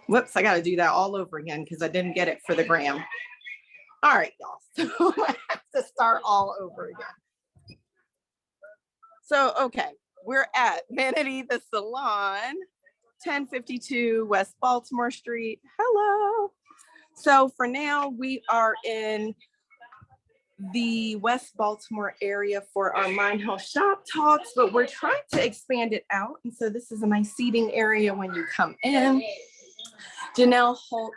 Whoops, I got to do that all over again because I didn't get it for the gram. All right, y'all. So I have to start all over again. So, okay, we're at Vanity the Salon, 1052 West Baltimore Street. Hello. So for now, we are in the West Baltimore area for our Mind Health Shop Talks, but we're trying to expand it out. And so this is a nice seating area when you come in. Janelle Holt,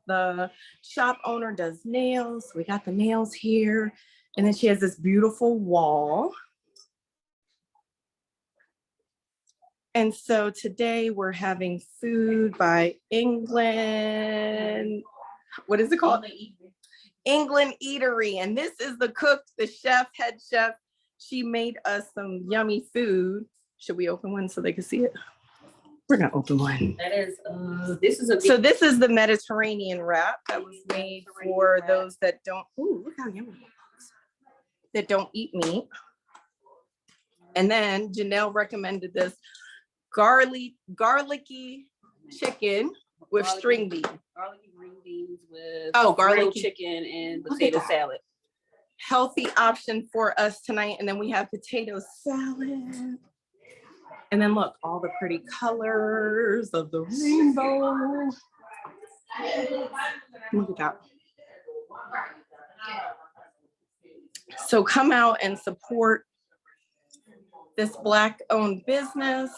the shop owner, does nails. We got the nails here. And then she has this beautiful wall. And so today we're having food by England. What is it called? England Eatery. And this is the cook, the chef, head chef. She made us some yummy food. Should we open one so they can see it? We're gonna open one. That is, so this is the Mediterranean wrap that was made for those that don't, ooh, look how yummy it looks, that don't eat meat. And then Janelle recommended this garlicky chicken with string beans. Garlicky green beans with garlic chicken and potato salad. Healthy option for us tonight. And then we have potato salad. And then look, all the pretty colors of the rainbow. Look at that. So come out and support this Black-owned business.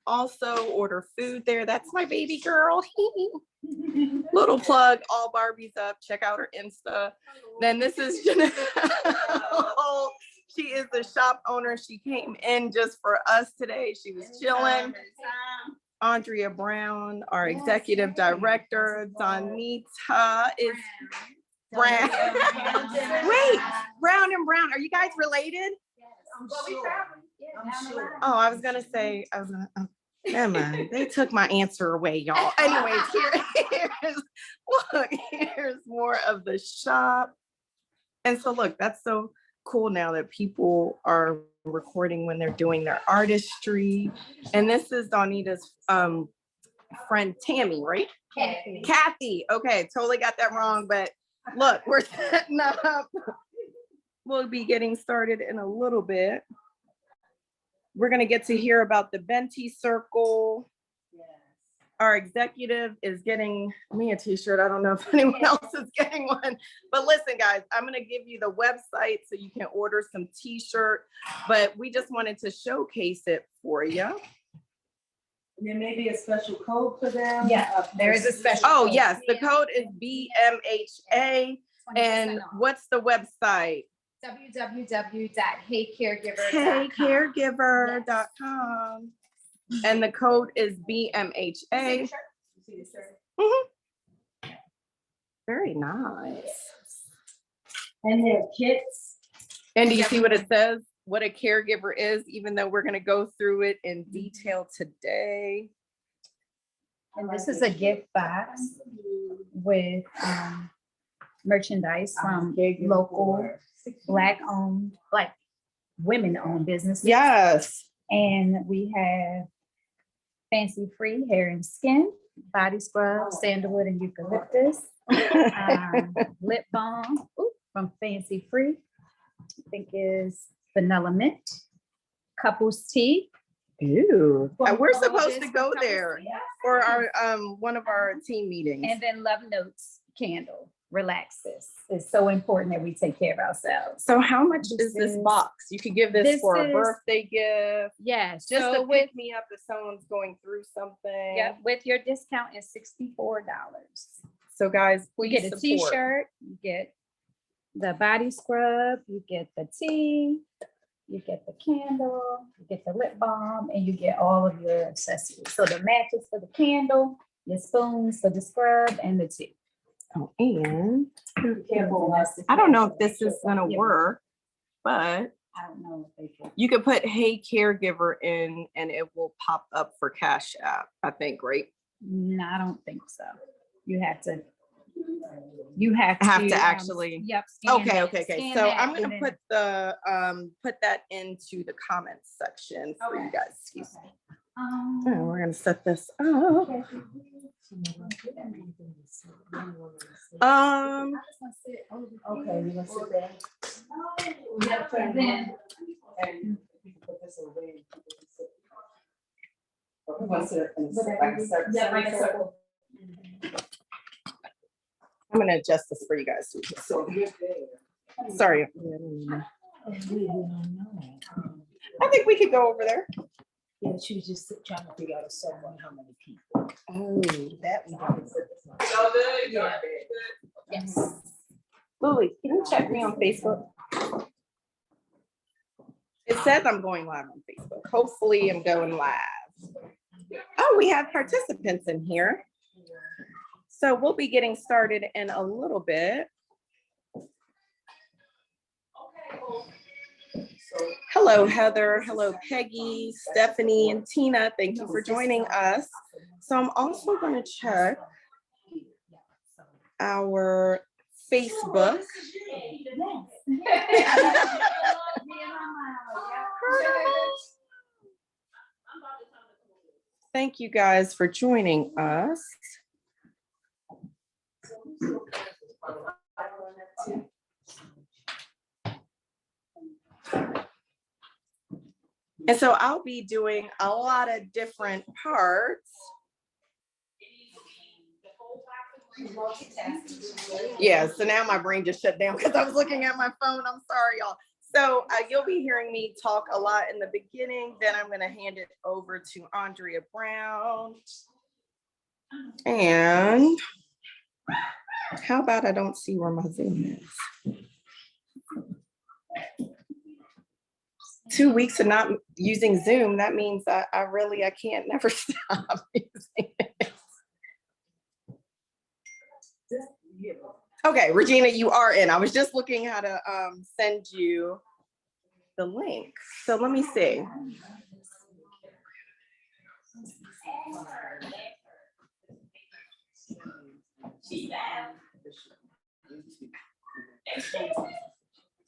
Also order food there. That's my baby girl. Little plug, all Barbies up. Check out her Insta. Then this is Janelle. She is the shop owner. She came in just for us today. She was chilling. Dawnita Brown, our executive director. Dawnita is Brown. Wait, Brown and Brown. Are you guys related? I'm sure. Oh, I was gonna say, never mind. They took my answer away, y'all. Anyways, here's more of the shop. And so look, that's so cool now that people are recording when they're doing their artistry. And this is Dawnita's friend Tammy, right? Kathy. Okay, totally got that wrong, but look, we're setting up. We'll be getting started in a little bit. We're going to get to hear about the Venti Circle. Yes. Our executive is getting me a t-shirt. I don't know if anyone else is getting one, but listen, guys, I'm going to give you the website so you can order some t-shirt, but we just wanted to showcase it for you. And there may be a special code for them. Yeah, there is a special Oh, code. yes, the code is BMHA. And what's the website? www.heycaregiver.com. Heycaregiver.com. And the code is BMHA. Very nice. And their kits. And do you see what it says? What a caregiver is, even though we're going to go through it in detail today. And this is a gift box with merchandise from local Black women-owned businesses. Yes. And we have Fancy Free hair and skin, body scrub, sandalwood and eucalyptus, lip balm from Fancy Free, I think is vanilla mint, couples tea. Ew. We're supposed to go there for our one of our team meetings. And then Love Notes candle. Relax this. It's so important that we take care of ourselves. So how much is this box? You could give this for a birthday gift. Yes. Just so to pick me up if someone's going through something. Yeah, with your discount is $64. So guys, we get a t-shirt, you get the body scrub, you get the tea, you get the candle, you get the lip balm, and you get all of your accessories. So the matches for the candle, your spoons for the scrub, and the tea. Oh, and I don't know if this is gonna work, but I don't know if they can. you could put Hey Caregiver in and it will pop up for Cash App, I think, right? No, I don't think so. You have to actually. Yep. Okay. So I'm gonna put that into the comments section for you guys. Excuse me. Oh, we're gonna set this up. Okay, you gonna sit there? Then- You can put this away. Or we wanna sit in a circle, Yeah, like a circle. I'm gonna adjust this for you guys. So you're there. Sorry. I think we could go over there. Yeah, she was just trying to figure out a circle and how many people. Oh, That we don't. Yes. Lily, can you check me on Facebook? It says I'm going live on Facebook. Hopefully I'm going live. Oh, we have participants in here. So we'll be getting started in a little bit. Hello, Heather. Hello, Peggy, Stephanie, and Tina. Thank you for joining us. So I'm also going to check our Facebook. Thank you guys for joining us. And so I'll be doing a lot of different parts. Yeah, so now my brain just shut down because I was looking at my phone. I'm sorry, y'all. So you'll be hearing me talk a lot in the beginning. Then I'm going to hand it over to Dawnita Brown. And how about I don't see where my Zoom is? 2 weeks of not using Zoom, that means I can't never stop using it. Okay, Regina, you are in. I was just looking how to send you the link. So let me see.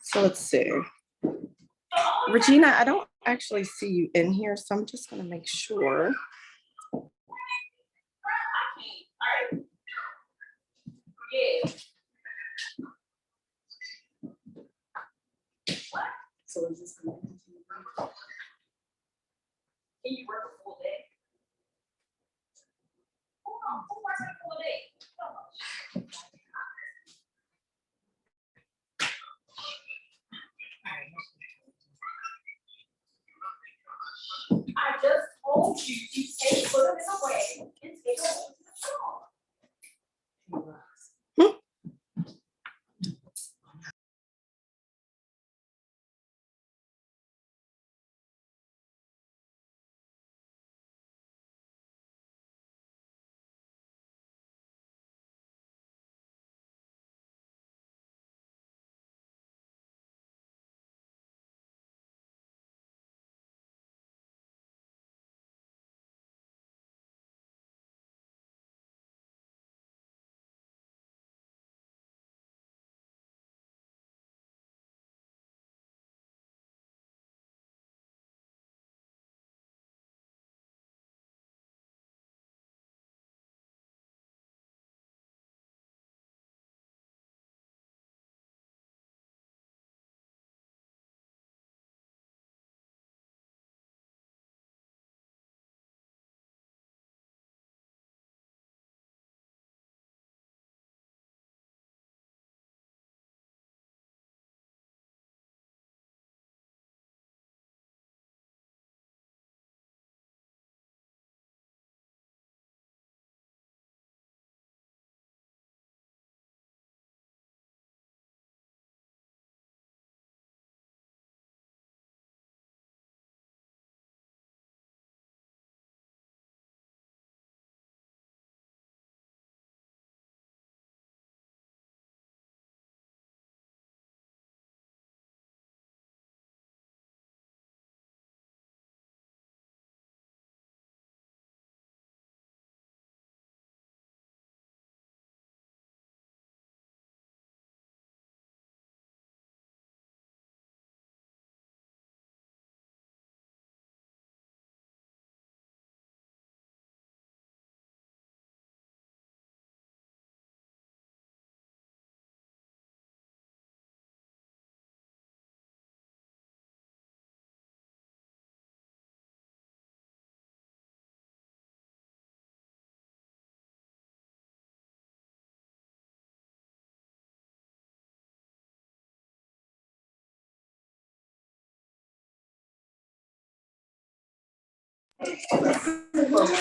So let's see. Regina, I don't actually see you in here, so I'm just gonna make sure. So is this gonna continue? Can you work a full day? Who works a full day? I just told you to take, put them away and take them to the store.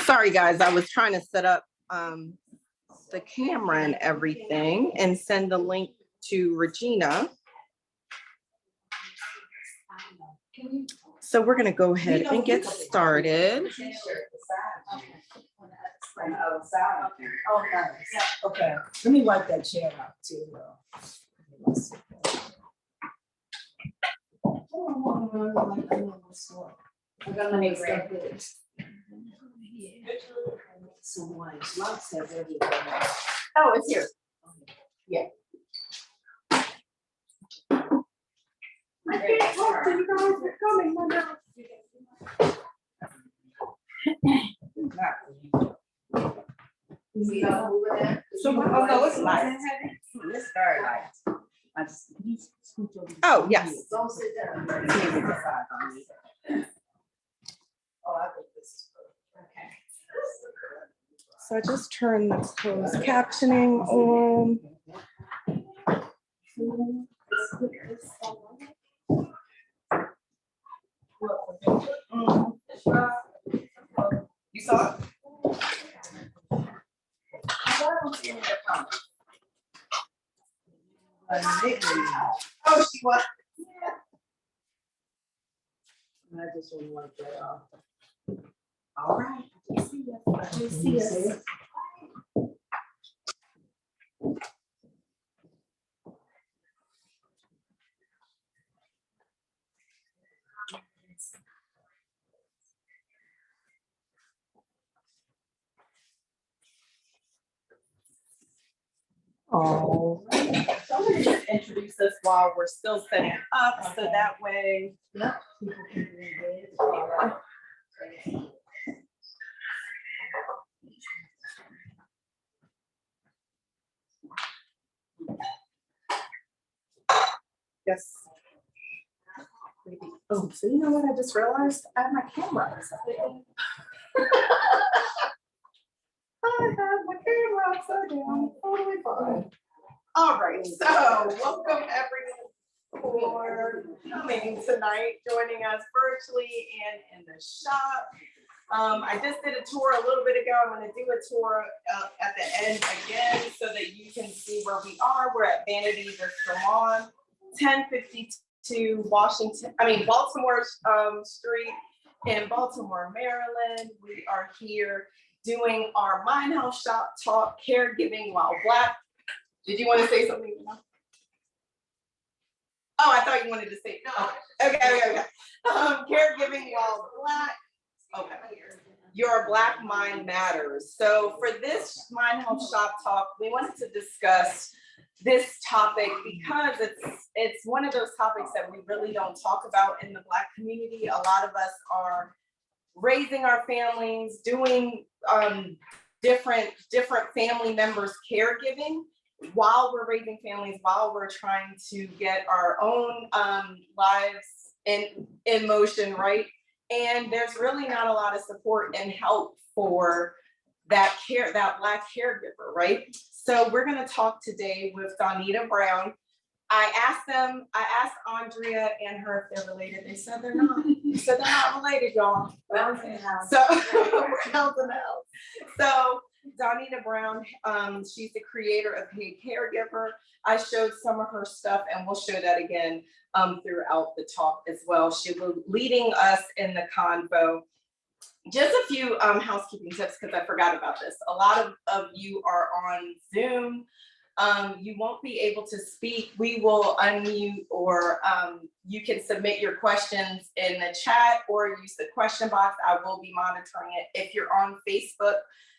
Sorry, guys, I was trying to set up the camera and everything and send the link to Regina. So we're gonna go ahead and get started. Oh, nice. Okay, let me wipe that chair out too. We're gonna make red. Oh, it's here. I can't talk to you guys, they're coming. So, oh, no, it's light. It's very light. I just- Oh, yes. Don't sit down. Oh, I think this is good. Okay. So I just turned the closed captioning on. You saw it? Oh, she was. I just want to wipe that off. All right. I see you. I see you. Oh. So I'm gonna just introduce us while we're still setting up, so that way. Yep. People can read it. Yes. Oh, so you know what I just realized? I have my camera. I have my camera upside down. Totally fine. All right, so welcome everyone for coming tonight, joining us virtually and in the shop. I just did a tour a little bit ago. I'm going to do a tour at the end again so that you can see where we are. We're at Vanity the Salon, 1052 Baltimore Street in Baltimore, Maryland. We are here doing our Mind Health Shop Talk, Caregiving While Black. Did you want to say something? Oh, I thought you wanted to say, no. Okay. Caregiving While Black. Okay. Your Black Mind Matters. So for this Mind Health Shop Talk, we wanted to discuss this topic because it's one of those topics that we really don't talk about in the Black community. A lot of us are raising our families, doing different family members caregiving while we're raising families, while we're trying to get our own lives in motion, right? And there's really not a lot of support and help for that Black caregiver, right? So we're gonna talk today with Dawnita Brown. I asked Andrea and her if they're related. They said they're not. They said they're not related, y'all. So So Dawnita Brown, she's the creator of Hey Caregiver. I showed some of her stuff and we'll show that again throughout the talk as well. She will be leading us in the convo. Just a few housekeeping tips because I forgot about this. A lot of you are on Zoom. You won't be able to speak. We will unmute or you can submit your questions in the chat or use the question box. I will be monitoring it. If you're on Facebook,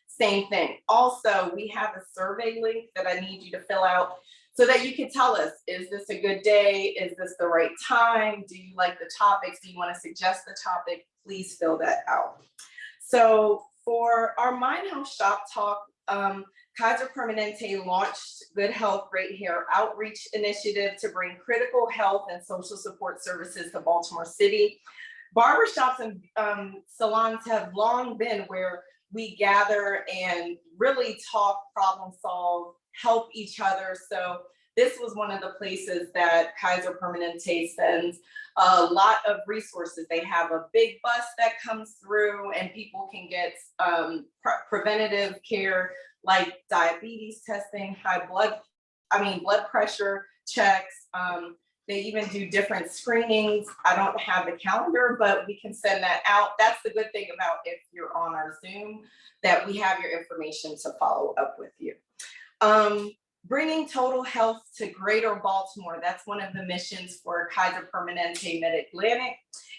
same thing. Also, we have a survey link that I need you to fill out so that you can tell us, is this a good day? Is this the right time? Do you like the topics? Do you want to suggest the topic? Please fill that out. So for our Mind Health Shop Talk, Kaiser Permanente launched Good Health, Great Hair outreach initiative to bring critical health and social support services to Baltimore City. Barbershops and salons have long been where we gather and really talk, problem solve, help each other. So this was one of the places that Kaiser Permanente sends a lot of resources. They have a big bus that comes through and people can get preventative care like diabetes testing, blood pressure checks. They even do different screenings. I don't have the calendar, but we can send that out. That's the good thing about if you're on our Zoom, that we have your information to follow up with you. Bringing total health to Greater Baltimore. That's one of the missions for Kaiser Permanente Mid-Atlantic.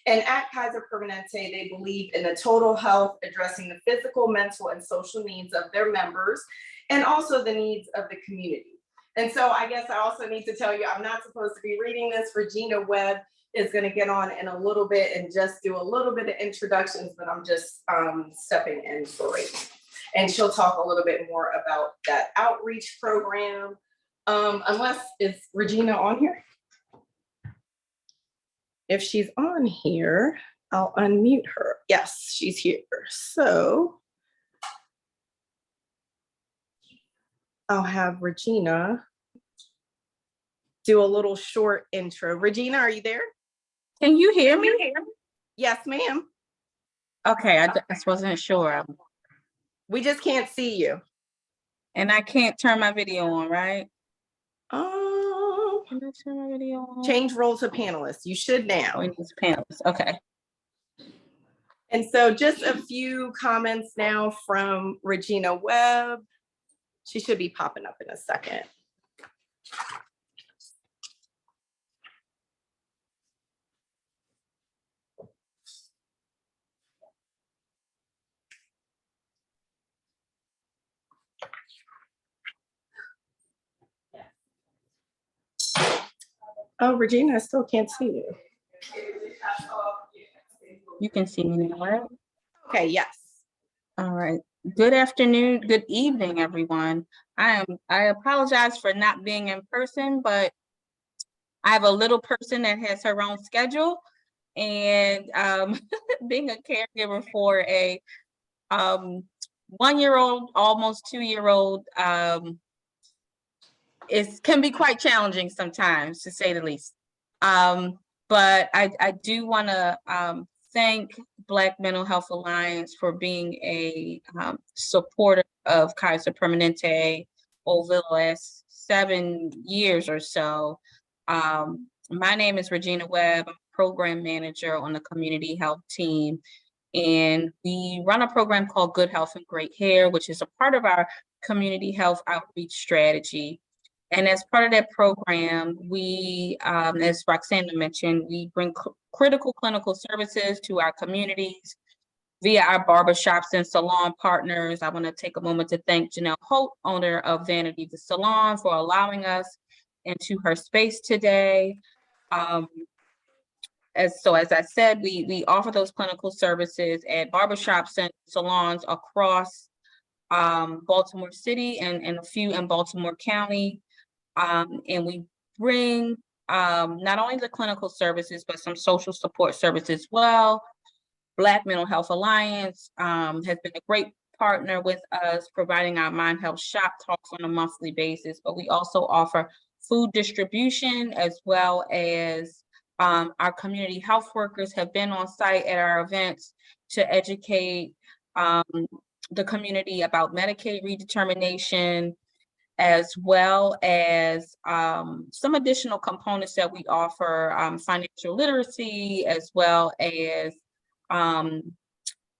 And at Kaiser Permanente, they believe in the total health, addressing the physical, mental, and social needs of their members, and also the needs of the community. And so I guess I also need to tell you, I'm not supposed to be reading this. Regina Webb is going to get on in a little bit and just do a little bit of introductions, but I'm just stepping in for right now. And she'll talk a little bit more about that outreach program. Is Regina on here? If she's on here, I'll unmute her. Yes, she's here. So I'll have Regina do a little short intro. Regina, are you there? Can you hear me? Yes, ma'am. Okay, I just wasn't sure. We just can't see you. And I can't turn my video on, right? Can I turn my video on? change role to panelist. You should now. Oh, it needs panels. Okay. And so just a few comments now from Regina Webb. She should be popping up in a second. Oh, Regina, I still can't see you. You can see me now, right? Okay, yes. All right. Good afternoon, good evening, everyone. I apologize for not being in person, but I have a little person that has her own schedule, and being a caregiver for a 1-year-old, almost 2-year-old, it can be quite challenging sometimes, to say the least. But I do want to thank Black Mental Health Alliance for being a supporter of Kaiser Permanente over the last 7 years or so. My name is Regina Webb. I'm program manager on the community health team. And we run a program called Good Health and Great Care, which is a part of our community health outreach strategy. And as part of that program, we, as Roxana mentioned, we bring critical clinical services to our communities via our barbershops and salon partners. I want to take a moment to thank Janelle Holt, owner of Vanity the Salon, for allowing us into her space today. As I said, we offer those clinical services at barbershops and salons across Baltimore City and a few in Baltimore County. And we bring not only the clinical services, but some social support services as well. Black Mental Health Alliance has been a great partner with us, providing our Mind Health Shop talks on a monthly basis, but we also offer food distribution, as well as our community health workers have been on site at our events to educate the community about Medicaid redetermination, as well as some additional components that we offer, financial literacy, as well as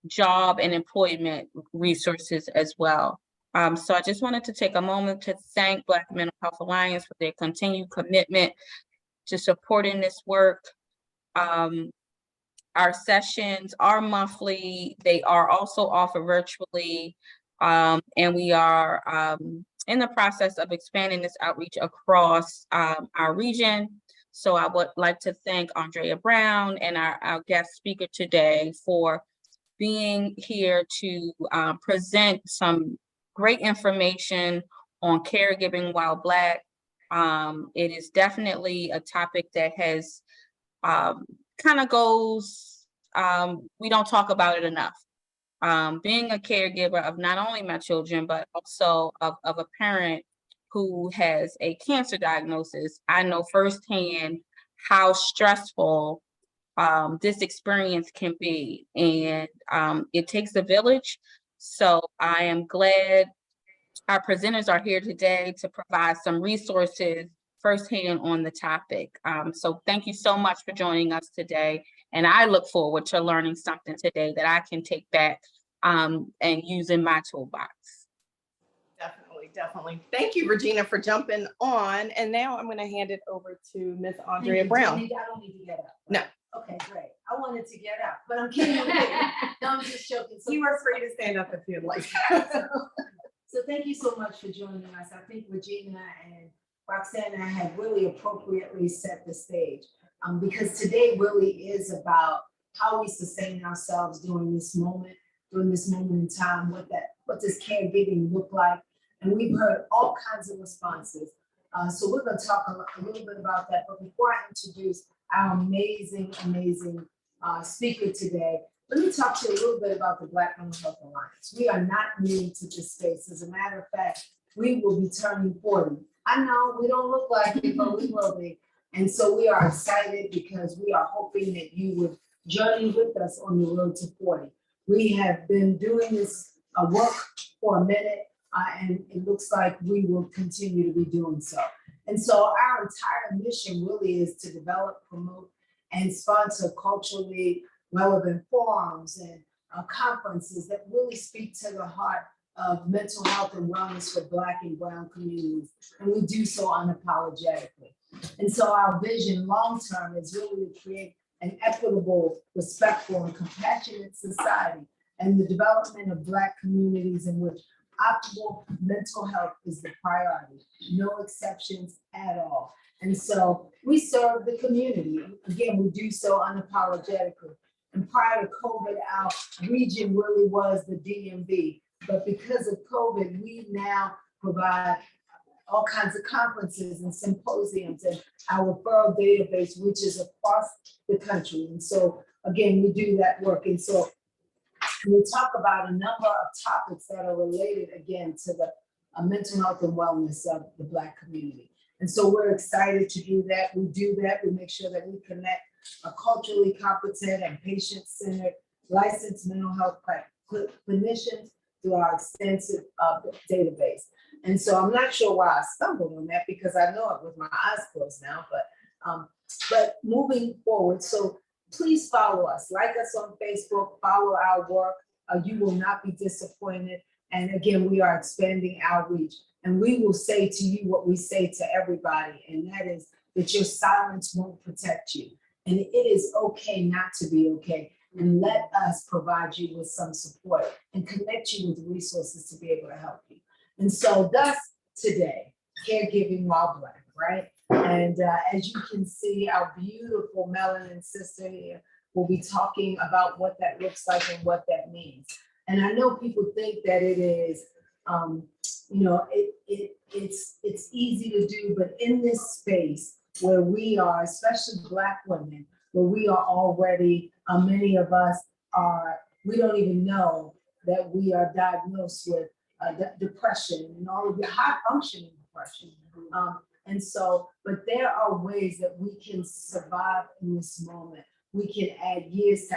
job and employment resources as well. So I just wanted to take a moment to thank Black Mental Health Alliance for their continued commitment to supporting this work. Our sessions are monthly. They are also offered virtually, and we are in the process of expanding this outreach across our region. So I would like to thank Dawnita Brown and our guest speaker today for being here to present some great information on caregiving while Black. It is definitely a topic that has kind of goes, we don't talk about it enough. Being a caregiver of not only my children, but also of a parent who has a cancer diagnosis, I know firsthand how stressful this experience can be. And it takes a village. So I am glad our presenters are here today to provide some resources firsthand on the topic. So thank you so much for joining us today. And I look forward to learning something today that I can take back and use in my toolbox. Definitely. Thank you, Regina, for jumping on. And now I'm going to hand it over to Miss Andrea Brown. I don't need to get up. No. Okay, great. I wanted to get up, but I'm kidding. No, I'm just joking. So You are free to stand up if you'd like. So thank you so much for joining us. I think Regina and Roxanna have really appropriately set the stage, because today really is about how we sustain ourselves during this moment in time, what does caregiving look like? And we've heard all kinds of responses. So we're going to talk a little bit about that. But before I introduce our amazing speaker today, let me talk to you a little bit about the Black Mental Health Alliance. We are not new to this space. As a matter of fact, we will be turning 40. I know we don't look like it, but we will be. And so we are excited because we are hoping that you would journey with us on the road to 40. We have been doing this work for a minute, and it looks like we will continue to be doing so. And so our entire mission really is to develop, promote, and sponsor culturally relevant forums and conferences that really speak to the heart of mental health and wellness for Black and Brown communities. And we do so unapologetically. And so our vision long-term is really to create an equitable, respectful, and compassionate society and the development of Black communities in which optimal mental health is the priority, no exceptions at all. And so we serve the community. Again, we do so unapologetically. And prior to COVID, our region really was the DMV. But because of COVID, we now provide all kinds of conferences and symposiums and our referral database, which is across the country. And so, again, we do that work. And so we talk about a number of topics that are related, again, to the mental health and wellness of the Black community. And so we're excited to do that. We do that. We make sure that we connect a culturally competent and patient-centered licensed mental health clinicians through our extensive database. And so I'm not sure why I stumbled on that because I know it with my eyes closed now, but moving forward, so please follow us, like us on Facebook, follow our work. You will not be disappointed. And again, we are expanding our reach. And we will say to you what we say to everybody, and that is that your silence won't protect you. And it is okay not to be okay. And let us provide you with some support and connect you with resources to be able to help you. And so thus today, caregiving while Black, right? And as you can see, our beautiful melanin sister here will be talking about what that looks like and what that means. And I know people think that it is, it's easy to do, but in this space where we are, especially Black women, where we are already, many of us we don't even know that we are diagnosed with depression and all of the high functioning depression. And so, but there are ways that we can survive in this moment. We can add years to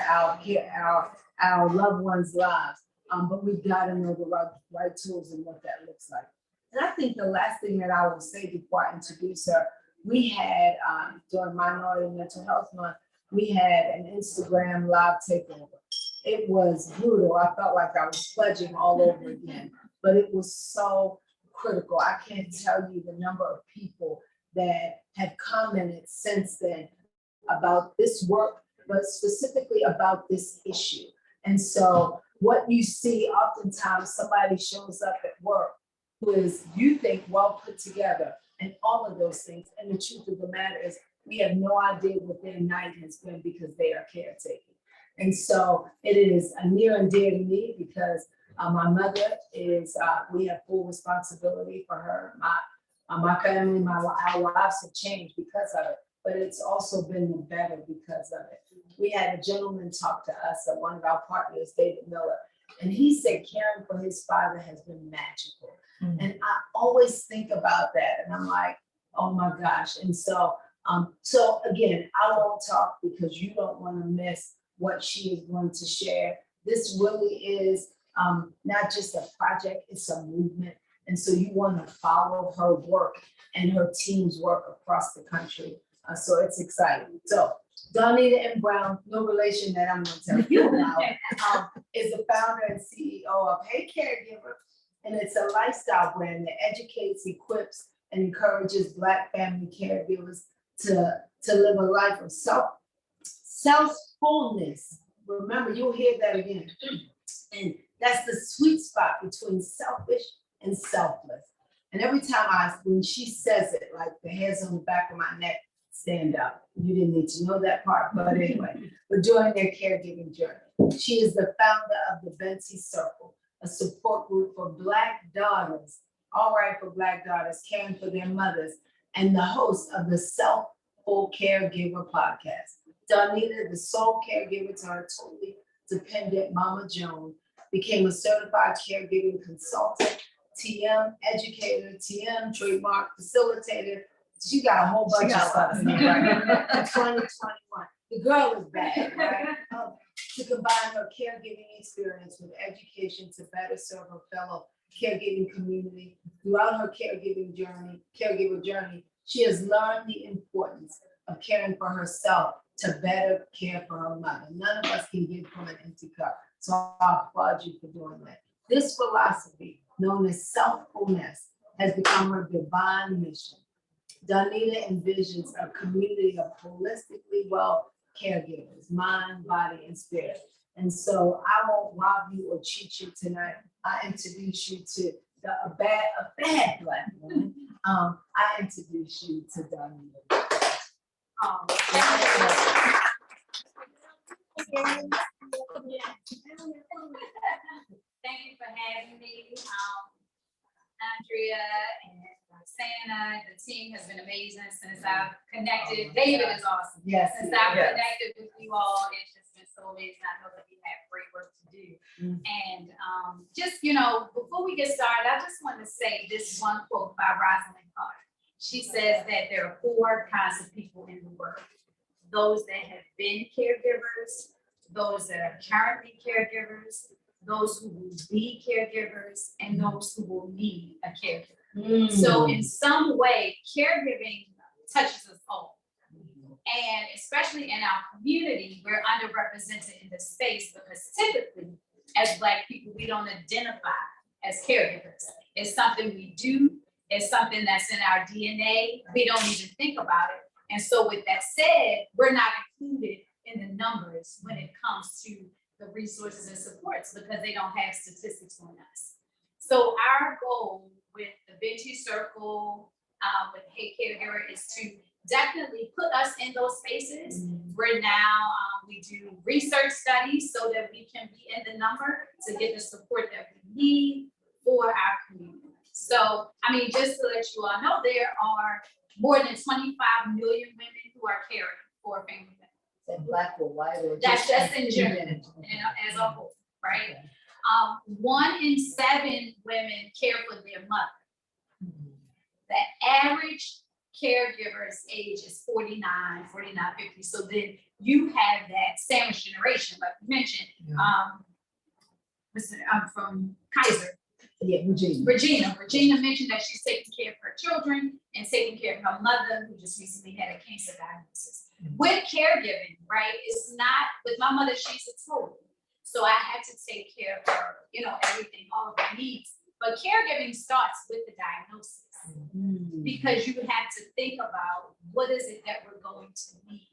our loved ones' lives, but we've got to know the right tools and what that looks like. And I think the last thing that I will say before I introduce her, we had during Minority Mental Health Month, we had an Instagram live takeover. It was brutal. I felt like I was pledging all over again, but it was so critical. I can't tell you the number of people that have commented since then about this work, but specifically about this issue. And so what you see oftentimes, somebody shows up at work who is, you think, well put together and all of those things. And the truth of the matter is we have no idea what their night has been because they are caretaking. And so it is near and dear to me because my mother is, we have full responsibility for her. My family, our lives have changed because of it, but it's also been better because of it. We had a gentleman talk to us, one of our partners, David Miller, and he said caring for his father has been magical. And I always think about that and I'm like, oh my gosh. And so, so again, I won't talk because you don't want to miss what she is going to share. This really is not just a project, it's a movement. And so you want to follow her work and her team's work across the country. So it's exciting. So Dawnita Brown, no relation that I'm going to tell you about, is the founder and CEO of Hey Caregiver. And it's a lifestyle brand that educates, equips, and encourages Black family caregivers to live a life of self-fullness. Remember, you'll hear that again. And that's the sweet spot between selfish and selfless. And every time when she says it, like the hairs on the back of my neck stand up. You didn't need to know that part, but anyway, but during their caregiving journey. She is the founder of the Benty Circle, a support group for Black daughters, all right, for Black daughters caring for their mothers, and the host of the Self-Full Caregiver podcast. Dawnita, the sole caregiver to her totally dependent Mama Joan, became a certified caregiving consultant, TM educator, TM trademark facilitator. She got a whole bunch of stuff in there, right? In 2021. The girl is bad, right? To combine her caregiving experience with education to better serve her fellow caregiving community. Throughout her caregiver journey, she has learned the importance of caring for herself to better care for her mother. None of us can give from an empty cup. So I applaud you for doing that. This philosophy, known as self-fullness, has become her divine mission. Dawnita envisions a community of holistically well caregivers, mind, body, and spirit. And so I won't rob you or cheat you tonight. I introduce you to a bad Black woman. I introduce you to Dawnita. Thank you for having me. Andrea and Roxana, the team has been amazing since I've connected. David is awesome. Yes. Since I've connected with you all, it's just been so amazing. I know that you have great work to do. And just, before we get started, I just want to say this one quote by Rosalind Carter. She says that there are 4 kinds of people in the world. Those that have been caregivers, those that are currently caregivers, those who will be caregivers, and those who will need a caregiver. So in some way, caregiving touches us all. And especially in our community, we're underrepresented in this space because typically, as Black people, we don't identify as caregivers. It's something we do, it's something that's in our DNA. We don't even think about it. And so with that said, we're not included in the numbers when it comes to the resources and supports because they don't have statistics on us. So our goal with the Benty Circle, with Hey Caregiver, is to definitely put us in those spaces. We're now, we do research studies so that we can be in the number to get the support that we need for our community. So, just to let you all know, there are more than 25 million women who are caring for a family member. That Black or white or that's in general, as a whole, right? 1 in 7 women care for their mother. The average caregiver's age is 49, 50. So then you have that sandwich generation, like you mentioned. I'm from Kaiser. Regina mentioned that she's taking care of her children and taking care of her mother, who just recently had a cancer diagnosis. With caregiving, right? It's not, with my mother, she's a total. So I had to take care of her, everything, all of her needs. But caregiving starts with the diagnosis because you have to think about what is it that we're going to need.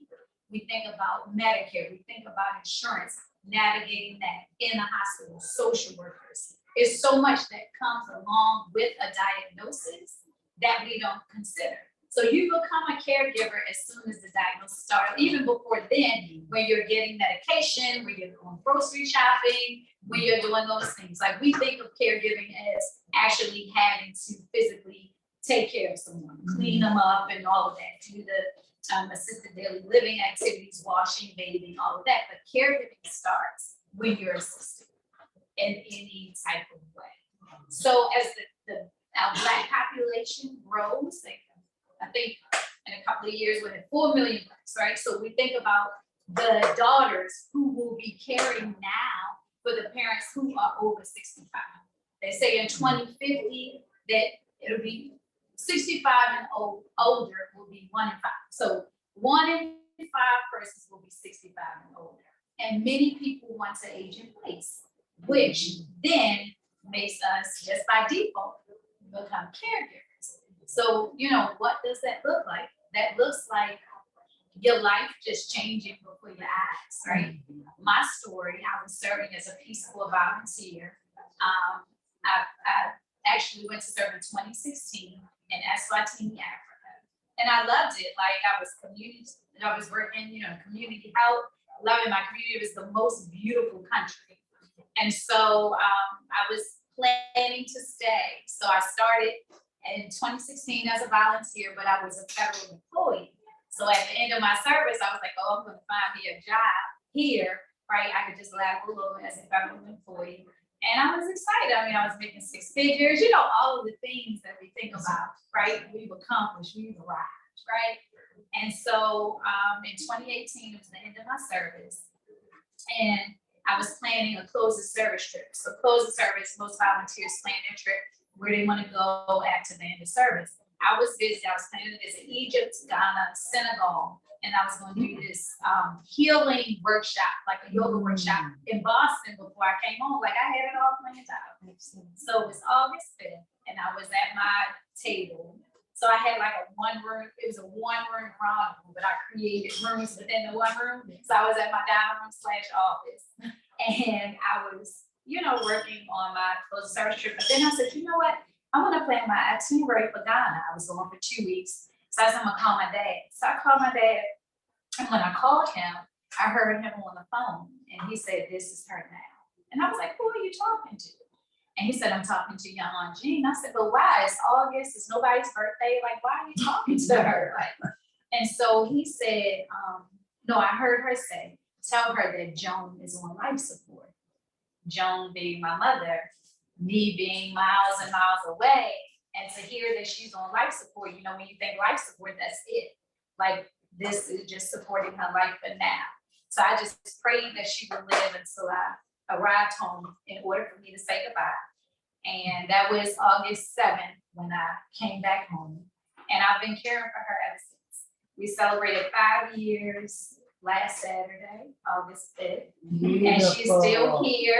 We think about Medicare, we think about insurance, navigating that in a hospital, social workers. It's so much that comes along with a diagnosis that we don't consider. So you become a caregiver as soon as the diagnosis starts, even before then, when you're getting medication, when you're going grocery shopping, when you're doing those things. Like we think of caregiving as actually having to physically take care of someone, clean them up and all of that, do the assisted daily living activities, washing, bathing, all of that. But caregiving starts when you're assisted in any type of way. So as the our Black population grows. Like, I think in a couple of years, we'll have 4 million Blacks, right? So we think about the daughters who will be caring now for the parents who are over 65. They say in 2050 that it'll be 65 and older will be 1 in 5. So 1 in 5 persons will be 65 and older. And many people want to age in place, which then makes us, just by default, become caregivers. So, you know, what does that look like? That looks like your life just changing before your eyes, right? My story, I was serving as a Peace Corps volunteer. I actually went to serve in 2016 in Eswatini, Africa. And I loved it. Like I was working, you know, community health, loving my community. It was the most beautiful country. And so I was planning to stay. So I started in 2016 as a volunteer, but I was a federal employee. So at the end of my service, I was like, oh, I'm going to find me a job here, right? I could just laugh alone as a federal employee. And I was excited. I mean, I was making 6 figures, you know, all of the things that we think about, right? We've accomplished, we've arrived, right? And so in 2018, it was the end of my service. And I was planning a close of service trip. So close of service, most volunteers plan their trip where they want to go after the end of service. I was busy. I was planning to visit Egypt, Ghana, Senegal, and I was going to do this healing workshop, like a yoga workshop in Boston before I came home. Like I had it all planned out. So it was August 5th, and I was at my table. So I had like a 1-room, it was a 1-room rendezvous, but I created rooms within the 1 room. So I was at my dining room / office, and I was, you know, working on my close service trip. But then I said, you know what? I want to plan my itinerary for Ghana. I was going for 2 weeks. So I said, I'm going to call my dad. So I called my dad. And when I called him, I heard him on the phone. And he said, this is her now. And I was like, who are you talking to? And he said, I'm talking to your Aunt Jean. I said, but why? It's August. It's nobody's birthday. Like, why are you talking to her? Like, and so he said, no, I heard her say, tell her that Joan is on life support. Joan being my mother, me being miles and miles away, and to hear that she's on life support, you know, when you think life support, that's it. Like this is just supporting her life for now. So I just prayed that she would live until I arrived home in order for me to say goodbye. And that was August 7th when I came back home. And I've been caring for her ever since. We celebrated 5 years last Saturday, August 5th. Beautiful. And she's still here.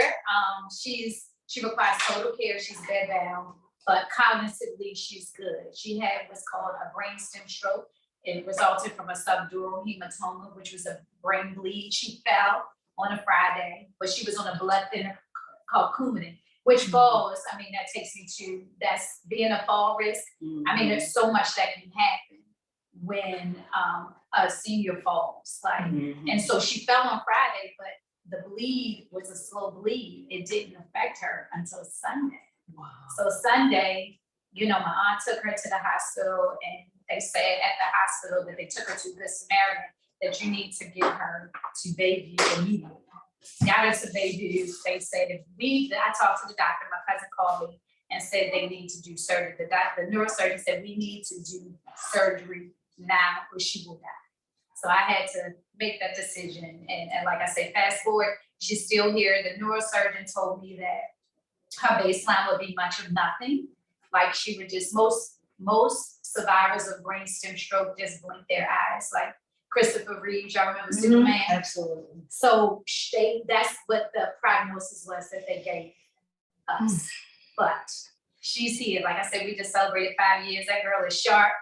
She requires total care. She's bedbound, but cognitively she's good. She had what's called a brainstem stroke. It resulted from a subdural hematoma, which was a brain bleed. She fell on a Friday, but she was on a blood thinner called Coumadin, which falls. I mean, that takes me to that's being a fall risk. I mean, there's so much that can happen when a senior falls. Like, and so she fell on Friday, but the bleed was a slow bleed. It didn't affect her until Sunday. Wow. So Sunday, you know, my aunt took her to the hospital, and they said at the hospital that they took her to Good Samaritan, that you need to get her to Bayview immediately. Got her to Bayview. They said I talked to the doctor, my cousin called me and said they need to do surgery. The neurosurgeon said we need to do surgery now or she will die. So I had to make that decision. And like I say, fast forward, she's still here. The neurosurgeon told me that her baseline would be much of nothing. Like she would just, most survivors of brainstem stroke just blink their eyes. Like Christopher Reeve, y'all remember Superman? Absolutely. So that's what the prognosis was that they gave us. But she's here. Like I said, we just celebrated 5 years. That girl is sharp.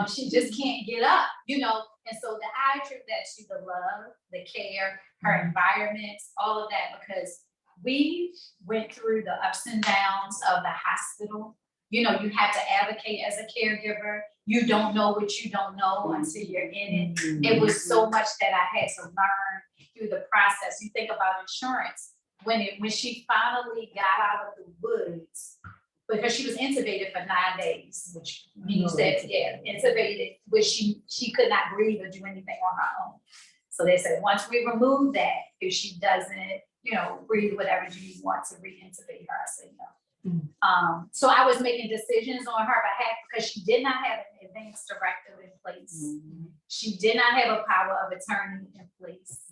She just can't get up, you know. And so I attribute that to the love, the care, her environments, all of that, because we went through the ups and downs of the hospital. You know, you have to advocate as a caregiver. You don't know what you don't know until you're in it. It was so much that I had to learn through the process. You think about insurance. When she finally got out of the woods, because she was intubated for 9 days, which means that, intubated, which she could not breathe or do anything on her own. So they said, once we remove that, if she doesn't, you know, breathe, whatever, do you want to re-intubate her? I said, no. So I was making decisions on her behalf because she did not have an advance directive in place. She did not have a power of attorney in place.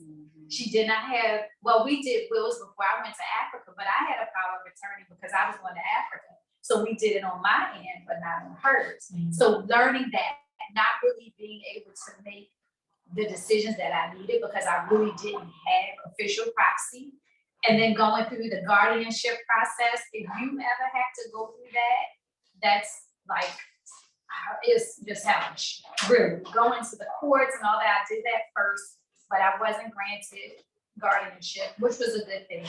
She did not have, well, we did wills before I went to Africa, but I had a power of attorney because I was going to Africa. So we did it on my end, but not on hers. So learning that, not really being able to make the decisions that I needed because I really didn't have official proxy. And then going through the guardianship process, if you ever have to go through that, that's like, it's just hellish, really. Going to the courts and all that, I did that first, but I wasn't granted guardianship, which was a good thing.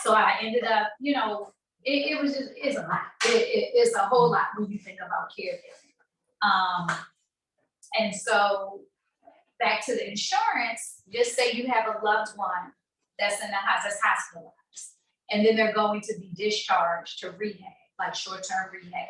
So I ended up, you know, it was just, it's a lot. It's a whole lot when you think about caregiving. And so back to the insurance, just say you have a loved one that's in the house, that's hospitalized, and then they're going to be discharged to rehab, like short-term rehab.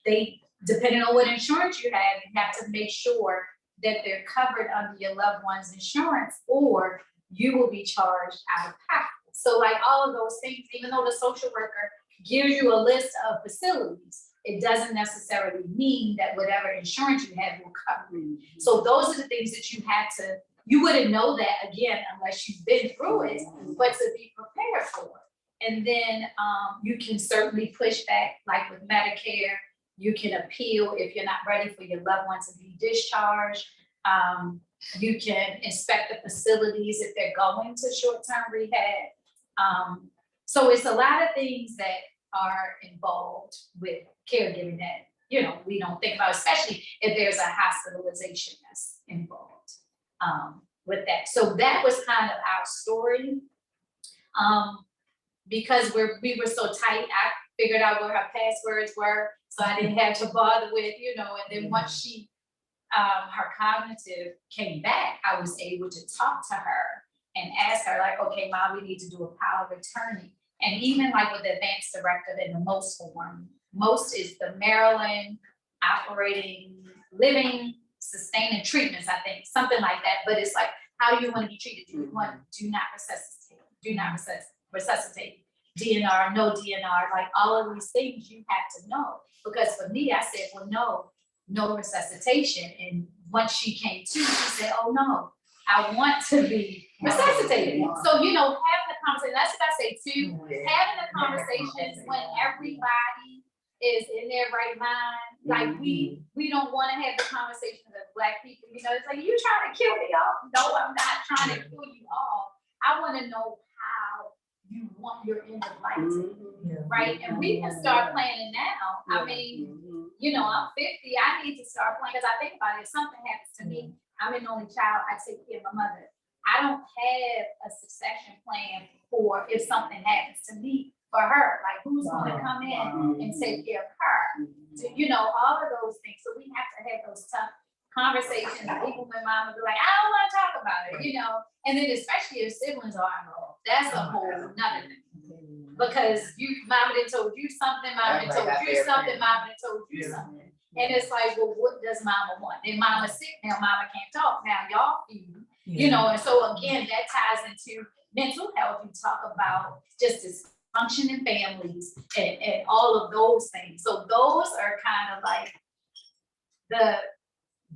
They, depending on what insurance you have to make sure that they're covered under your loved one's insurance, or you will be charged out of pocket. So like all of those things, even though the social worker gives you a list of facilities, it doesn't necessarily mean that whatever insurance you have will cover you. So those are the things that you have to, you wouldn't know that again unless you've been through it, but to be prepared for it. And then you can certainly push back, like with Medicare, you can appeal if you're not ready for your loved one to be discharged. You can inspect the facilities if they're going to short-term rehab. So it's a lot of things that are involved with caregiving that, you know, we don't think about, especially if there's a hospitalization that's involved with that. So that was kind of our story. Because we were so tight, I figured out what her passwords were, so I didn't have to bother with, you know, and then once she, her cognitive came back, I was able to talk to her and ask her like, okay, Mom, we need to do a power of attorney. And even like with the advanced directive and the most form, most is the Maryland operating, living, sustaining treatments, I think, something like that. But it's like, how do you want to be treated? Do you want, do not resuscitate, do not resuscitate, DNR, no DNR, like all of these things you have to know. Because for me, I said, well, no resuscitation. And once she came to, she said, oh no, I want to be resuscitated. So, you know, having the conversation, that's what I say too, having the conversations when everybody is in their right mind. Like we don't want to have the conversations of Black people, you know, it's like, you trying to kill me all? No, I'm not trying to kill you all. I want to know how you want your end of life to be, right? And we can start planning now. I mean, you know, I'm 50, I need to start planning, because I think about it, if something happens to me, I'm an only child, I take care of my mother. I don't have a succession plan for if something happens to me for her, like who's gonna come in and take care of her? You know, all of those things. So we have to have those tough conversations, even when Mom would be like, I don't wanna talk about it, you know? And then especially if siblings are involved, that's a whole nother thing. Because Mama done told you something, Mama done told you something, Mama done told you something. And it's like, well, what does Mama want? And Mama's sick now, Mama can't talk, now y'all feed, you know? And so again, that ties into mental health. You talk about just dysfunction in families and all of those things. So those are kind of like the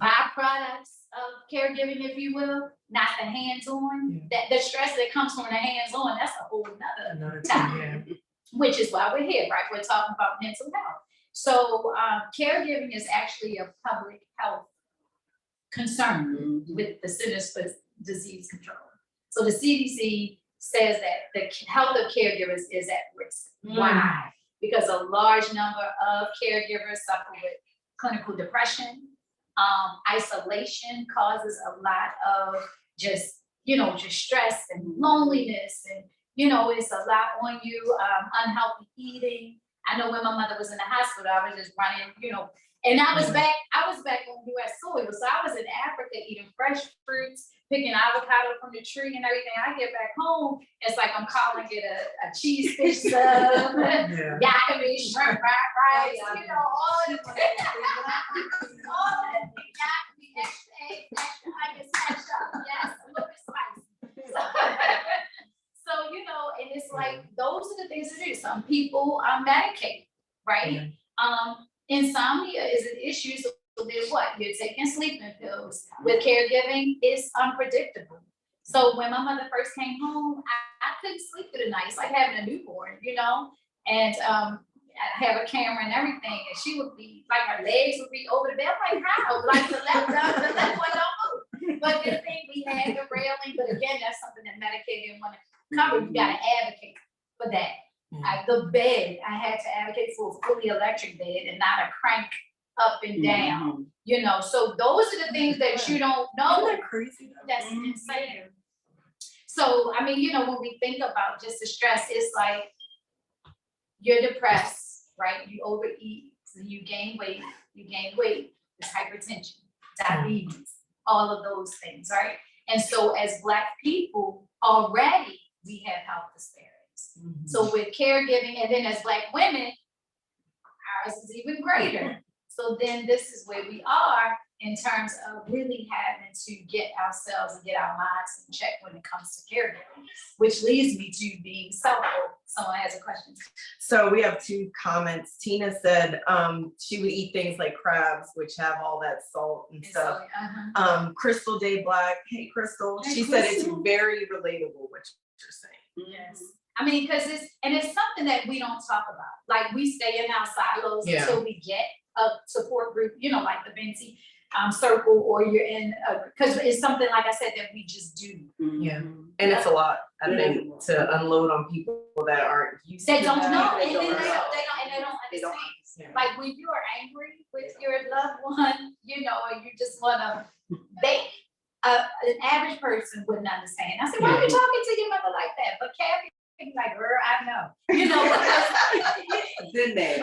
byproducts of caregiving, if you will, not the hands-on. That the stress that comes from the hands-on, that's a whole nother topic, which is why we're here, right? We're talking about mental health. So caregiving is actually a public health concern with the Centers for Disease Control. So the CDC says that the health of caregivers is at risk. Why? Because a large number of caregivers suffer with clinical depression. Isolation causes a lot of just stress and loneliness, and it's a lot on you. Unhealthy eating. I know when my mother was in the hospital, I was just running, and I was back on US soil. So I was in Africa eating fresh fruits, picking avocado from the tree and everything. I get back home, it's like I'm calling it a cheese fish sub, yakami, shrimp, fried rice, all the things. All that yakami, extra egg, extra onions, mashed up. Yes, a little bit spicy. So, and it's like, those are the things to do. Some people are medicated, right? Insomnia is an issue, so then what? You're taking sleeping pills. With caregiving, it's unpredictable. So when my mother first came home, I couldn't sleep through the night. It's like having a newborn, you know? And I have a camera and everything, and she would be, like, her legs would be over the bed, I'm like, how? Like, the left one don't move. But the thing, we had the railing, but again, that's something that medicated want to cover. You gotta advocate for that. The bed, I had to advocate for a fully electric bed and not a crank up and down, you know? So those are the things that you don't know. Isn't that crazy? That's insane. So, I mean, you know, when we think about just the stress, it's like, you're depressed, right? You overeat, so you gain weight, it's hypertension, diabetes, all of those things, right? And so as Black people, already we have health disparities. So with caregiving, and then as Black women, ours is even greater. So then this is where we are in terms of really having to get ourselves and get our minds in check when it comes to caregiving, which leads me to being selfish. Someone has a question. So we have 2 comments. Tina said she would eat things like crabs, which have all that salt and stuff. So, Crystal Day Black, hey Crystal, Hey, she said it's Crystal. very relatable what you're saying. yes. I mean, because it's something that we don't talk about. Like, we stay in our silos until we get a support group, you know, like the Vinci circle, or you're in, because it's something, like I said, that we just do. Yeah, and it's a lot, I think, to unload on people that aren't used to They don't that. know, They and then don't they know. don't understand. understand. Like, when you are angry with your loved one, you know, and you just wanna, an average person wouldn't understand. I said, why are you talking to your mother like that? But Kathy, like, girl, I know, you know, because Been there.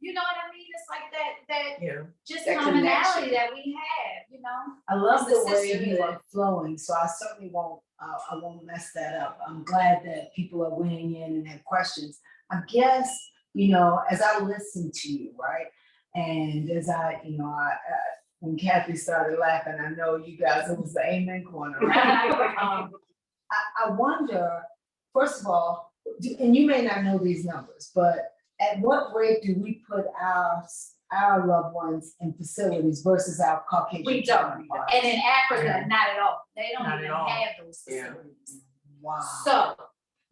you know what I mean? It's like that Yeah. just That commonality connection. that we have, you know? I love It's the the way you sisterhood. are flowing, so I certainly won't, I won't mess that up. I'm glad that people are weighing in and have questions. I guess, you know, as I listen to you, right? And as I, you know, when Kathy started laughing, I know you guys, it was the amen corner, right? I wonder, first of all, and you may not know these numbers, but at what rate do we put our loved ones in facilities versus our Caucasian We don't. counterparts? And in Africa, Yeah. not at all. They don't Not at even all. have those Yeah. facilities. Wow. So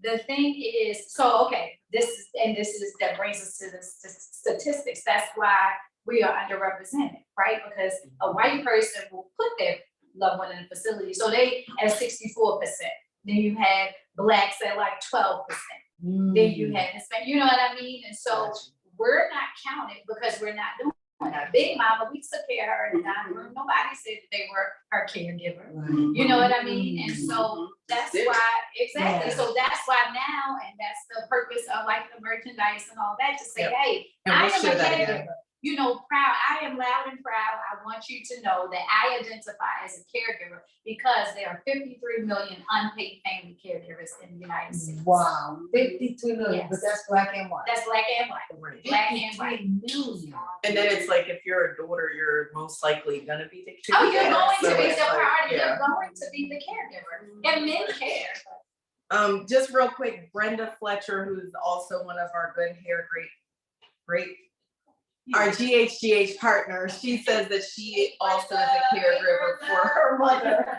the thing is, okay, that brings us to the statistics. That's why we are underrepresented, right? Because a white person will put their loved one in a facility. So they at 64%. Then you have Blacks at like 12%. Then you have Hispanic, you know what I mean? And so we're not counted because we're not doing that. Big Mama, we took care of her in the dining room. Nobody said that they were her caregiver. You know what I mean? And so that's why, exactly. Yeah. So that's why now, and that's the purpose of like the merchandise and all that, to say, Yep. hey, And I we'll am a share that caregiver. again. You know, proud. I am loud and proud. I want you to know that I identify as a caregiver because there are 53 million unpaid family caregivers in the United States. Wow, 53 million, but Yes. that's Black and white. That's Black and white. Right. Black and white. 53 million. And then it's like, if you're a daughter, you're most likely gonna be the Oh, you're caregiver. going So to be it's the like, priority. yeah. You're going to be the caregiver. And men care. Just real quick, Brenda Fletcher, who's also one of our good hair, our GHGH partner, she says that she also is a caregiver for her mother.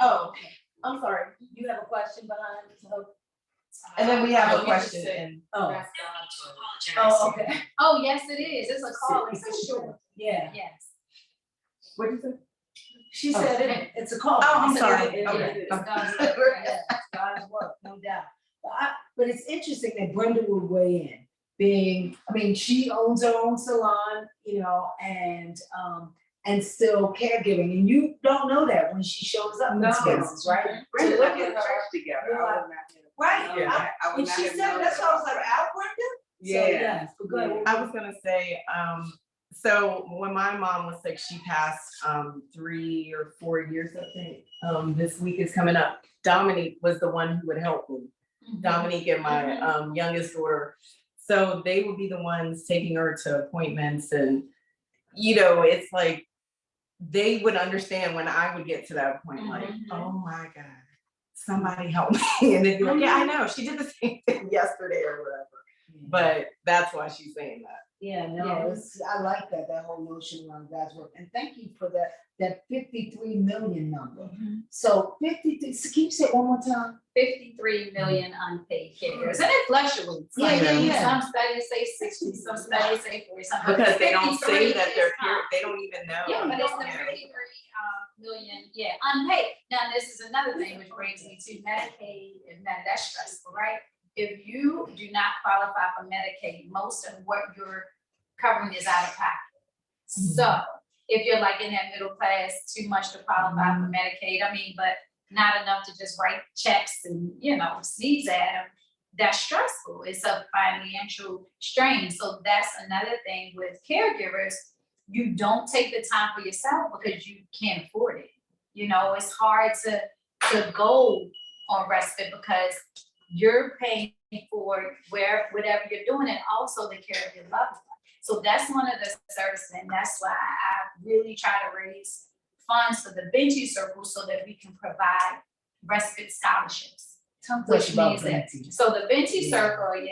Oh, I'm sorry. You have a question behind it? And then we have a question in. Oh, Oh, okay. Oh, yes, it is. It's a calling for sure. yeah. Yes. What did you say? She said it's a call. Oh, I'm She said sorry. it Okay. is. It's God's work. Yeah, it's God's work, no doubt. But it's interesting that Brenda would weigh in, being, I mean, she owns her own salon, you know, and still caregiving, and you don't know that when she shows up in No. spaces, right? Brenda To and look I were at in her, church together. you're I like, would not have- right, Yeah, I would when not she have said, known that's that why I was about like, Brenda. out Brenda? Yeah. So, yes, but go ahead. I was gonna say, so when my mom was sick, she passed 3 or 4 years, I think. This week is coming up. Dominique was the one who would help me. Dominique and my youngest daughter. So they would be the ones taking her to appointments, and you know, it's like they would understand when I would get to that point, like, oh my God, somebody help me. And they'd be like, yeah, I know, she did the same thing yesterday or whatever. But that's why she's saying that. Yeah, no, it's, I like that whole notion around God's work. And thank you for that 53 million number. So 53, so can you say it one more time? 53 million unpaid caregivers, and it fluctuates. Like, some studies say 60, some studies say 40, some. Because they don't say that they're here. they don't even know. Yeah, but it's the 53 million, unpaid. Now, this is another thing which brings me to Medicaid, and that's stressful, right? If you do not qualify for Medicaid, most of what you're covering is out of pocket. So if you're like in that middle class, too much to qualify for Medicaid, I mean, but not enough to just write checks and, sneeze at them, that's stressful. It's a financial strain. So that's another thing with caregivers. You don't take the time for yourself because you can't afford it. It's hard to go on respite because you're paying for whatever you're doing, and also the care of your loved one. So that's one of the services, and that's why I really try to raise funds for the Benji Circle so that we can provide respite scholarships. Which means that, so the Benji Circle,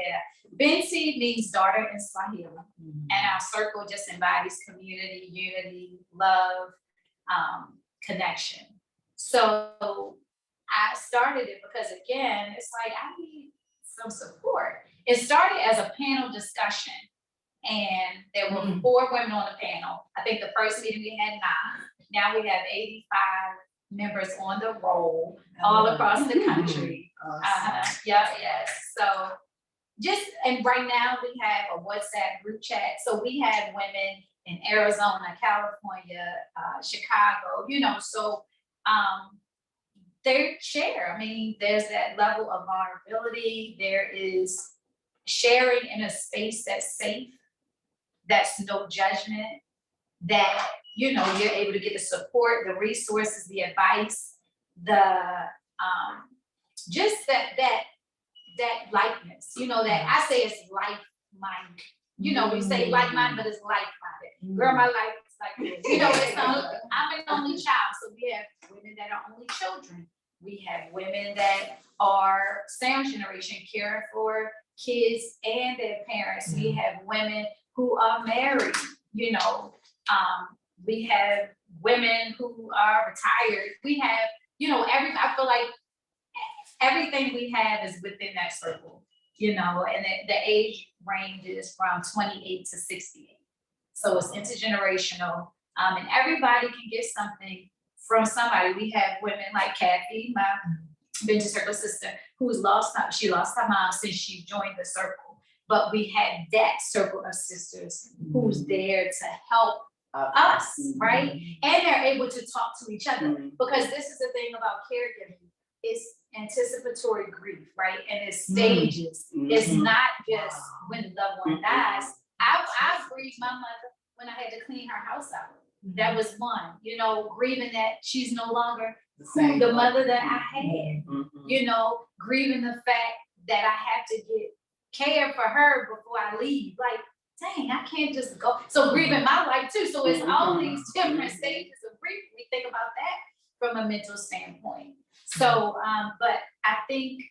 Benji means daughter in Swahili, and our circle just embodies community, unity, love, connection. So I started it because, again, it's like I need some support. It started as a panel discussion, and there were 4 women on the panel. I think the first meeting we had 9. Now we have 85 members on the roll all across the country. So and right now we have a WhatsApp group chat. So we have women in Arizona, California, Chicago, so they share. I mean, there's that level of vulnerability. There is sharing in a space that's safe, that's no judgment, that, you're able to get the support, the resources, the advice, the, just that likeness, that I say it's like-minded. We say like-minded, but it's like-minded. Girl, my life is like this. I'm an only child, so we have women that are only children. We have women that are second generation caring for kids and their parents. We have women who are married, we have women who are retired. We have, I feel like everything we have is within that circle, and the age range is from 28 to 68. So it's intergenerational, and everybody can get something from somebody. We have women like Kathy, my Benji Circle sister, who's lost her mom since she joined the circle. But we had that circle of sisters who's there to help us, right? And they're able to talk to each other, because this is the thing about caregiving. It's anticipatory grief, right? And it's stages. It's not just when the loved one dies. I grieved my mother when I had to clean her house out. That was one, grieving that she's no longer the mother that I had, grieving the fact that I have to get care for her before I leave. Like, dang, I can't just go. So grieving my life too. So it's all these different stages of grief. We think about that from a mental standpoint. So, but I think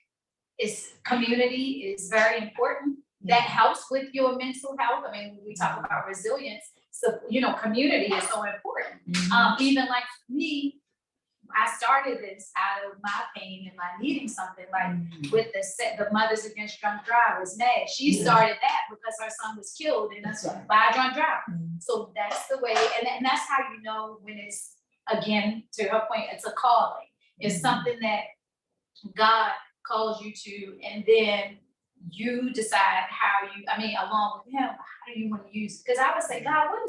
community is very important. That helps with your mental health. I mean, when we talk about resilience, so, community is so important. Even like for me, I started this out of my pain and my needing something, like with the Mothers Against Drunk Drivers, NAD. She started that because her son was killed by a drunk driver. So that's the way, and that's how you know when it's, again, to her point, it's a calling. It's something that God calls you to, and then you decide along with him, how do you want to use it? Because I would say, God, what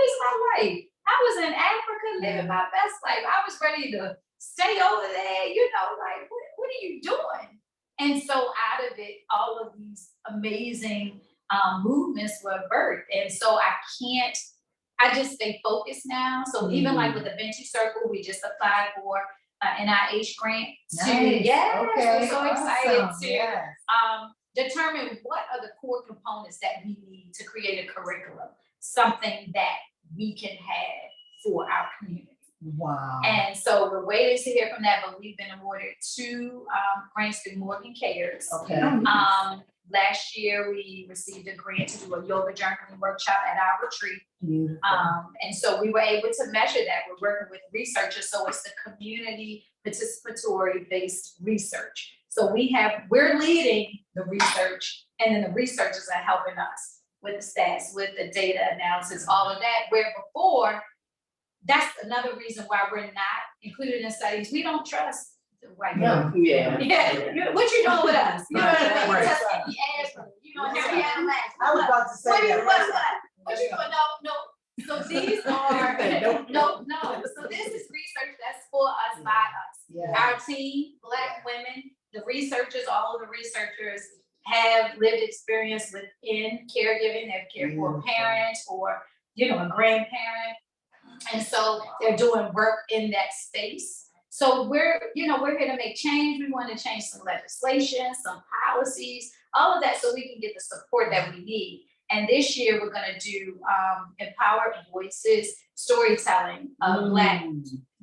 is my life? I was in Africa living my best life. I was ready to stay over there, like, what are you doing? And so out of it, all of these amazing movements were birthed. And so I just stay focused now. So even like with the Benji Circle, we just applied for an NIH grant we're so excited to determine what are the core components that we need to create a curriculum, something that we can have for our community. Wow. And so we're waiting to hear from that, but we've been awarded 2 grants through Morgan Cares. Okay. Last year, we received a grant to do a yoga journaling workshop at our retreat. Beautiful. And so we were able to measure that. We're working with researchers, so it's the community participatory based research. So we're leading the research, and then the researchers are helping us with the stats, with the data analysis, all of that, where before, that's another reason why we're not included in studies. We don't trust the white people. Yeah. Yeah, what you doing with us? You know what I mean? Right. Just in the ass, you know, Henry Allen. I was about to say What you, that. what you doing? No. So these are, no. So this is research that's for us, by us. Yeah. Our team, Black women, the researchers, all of the researchers have lived experience within caregiving. They've cared for parents or, a grandparent. And so they're doing work in that space. So we're here to make change. We want to change some legislation, some policies, all of that, so we can get the support that we need. And this year we're going to do empowered voices, storytelling of Black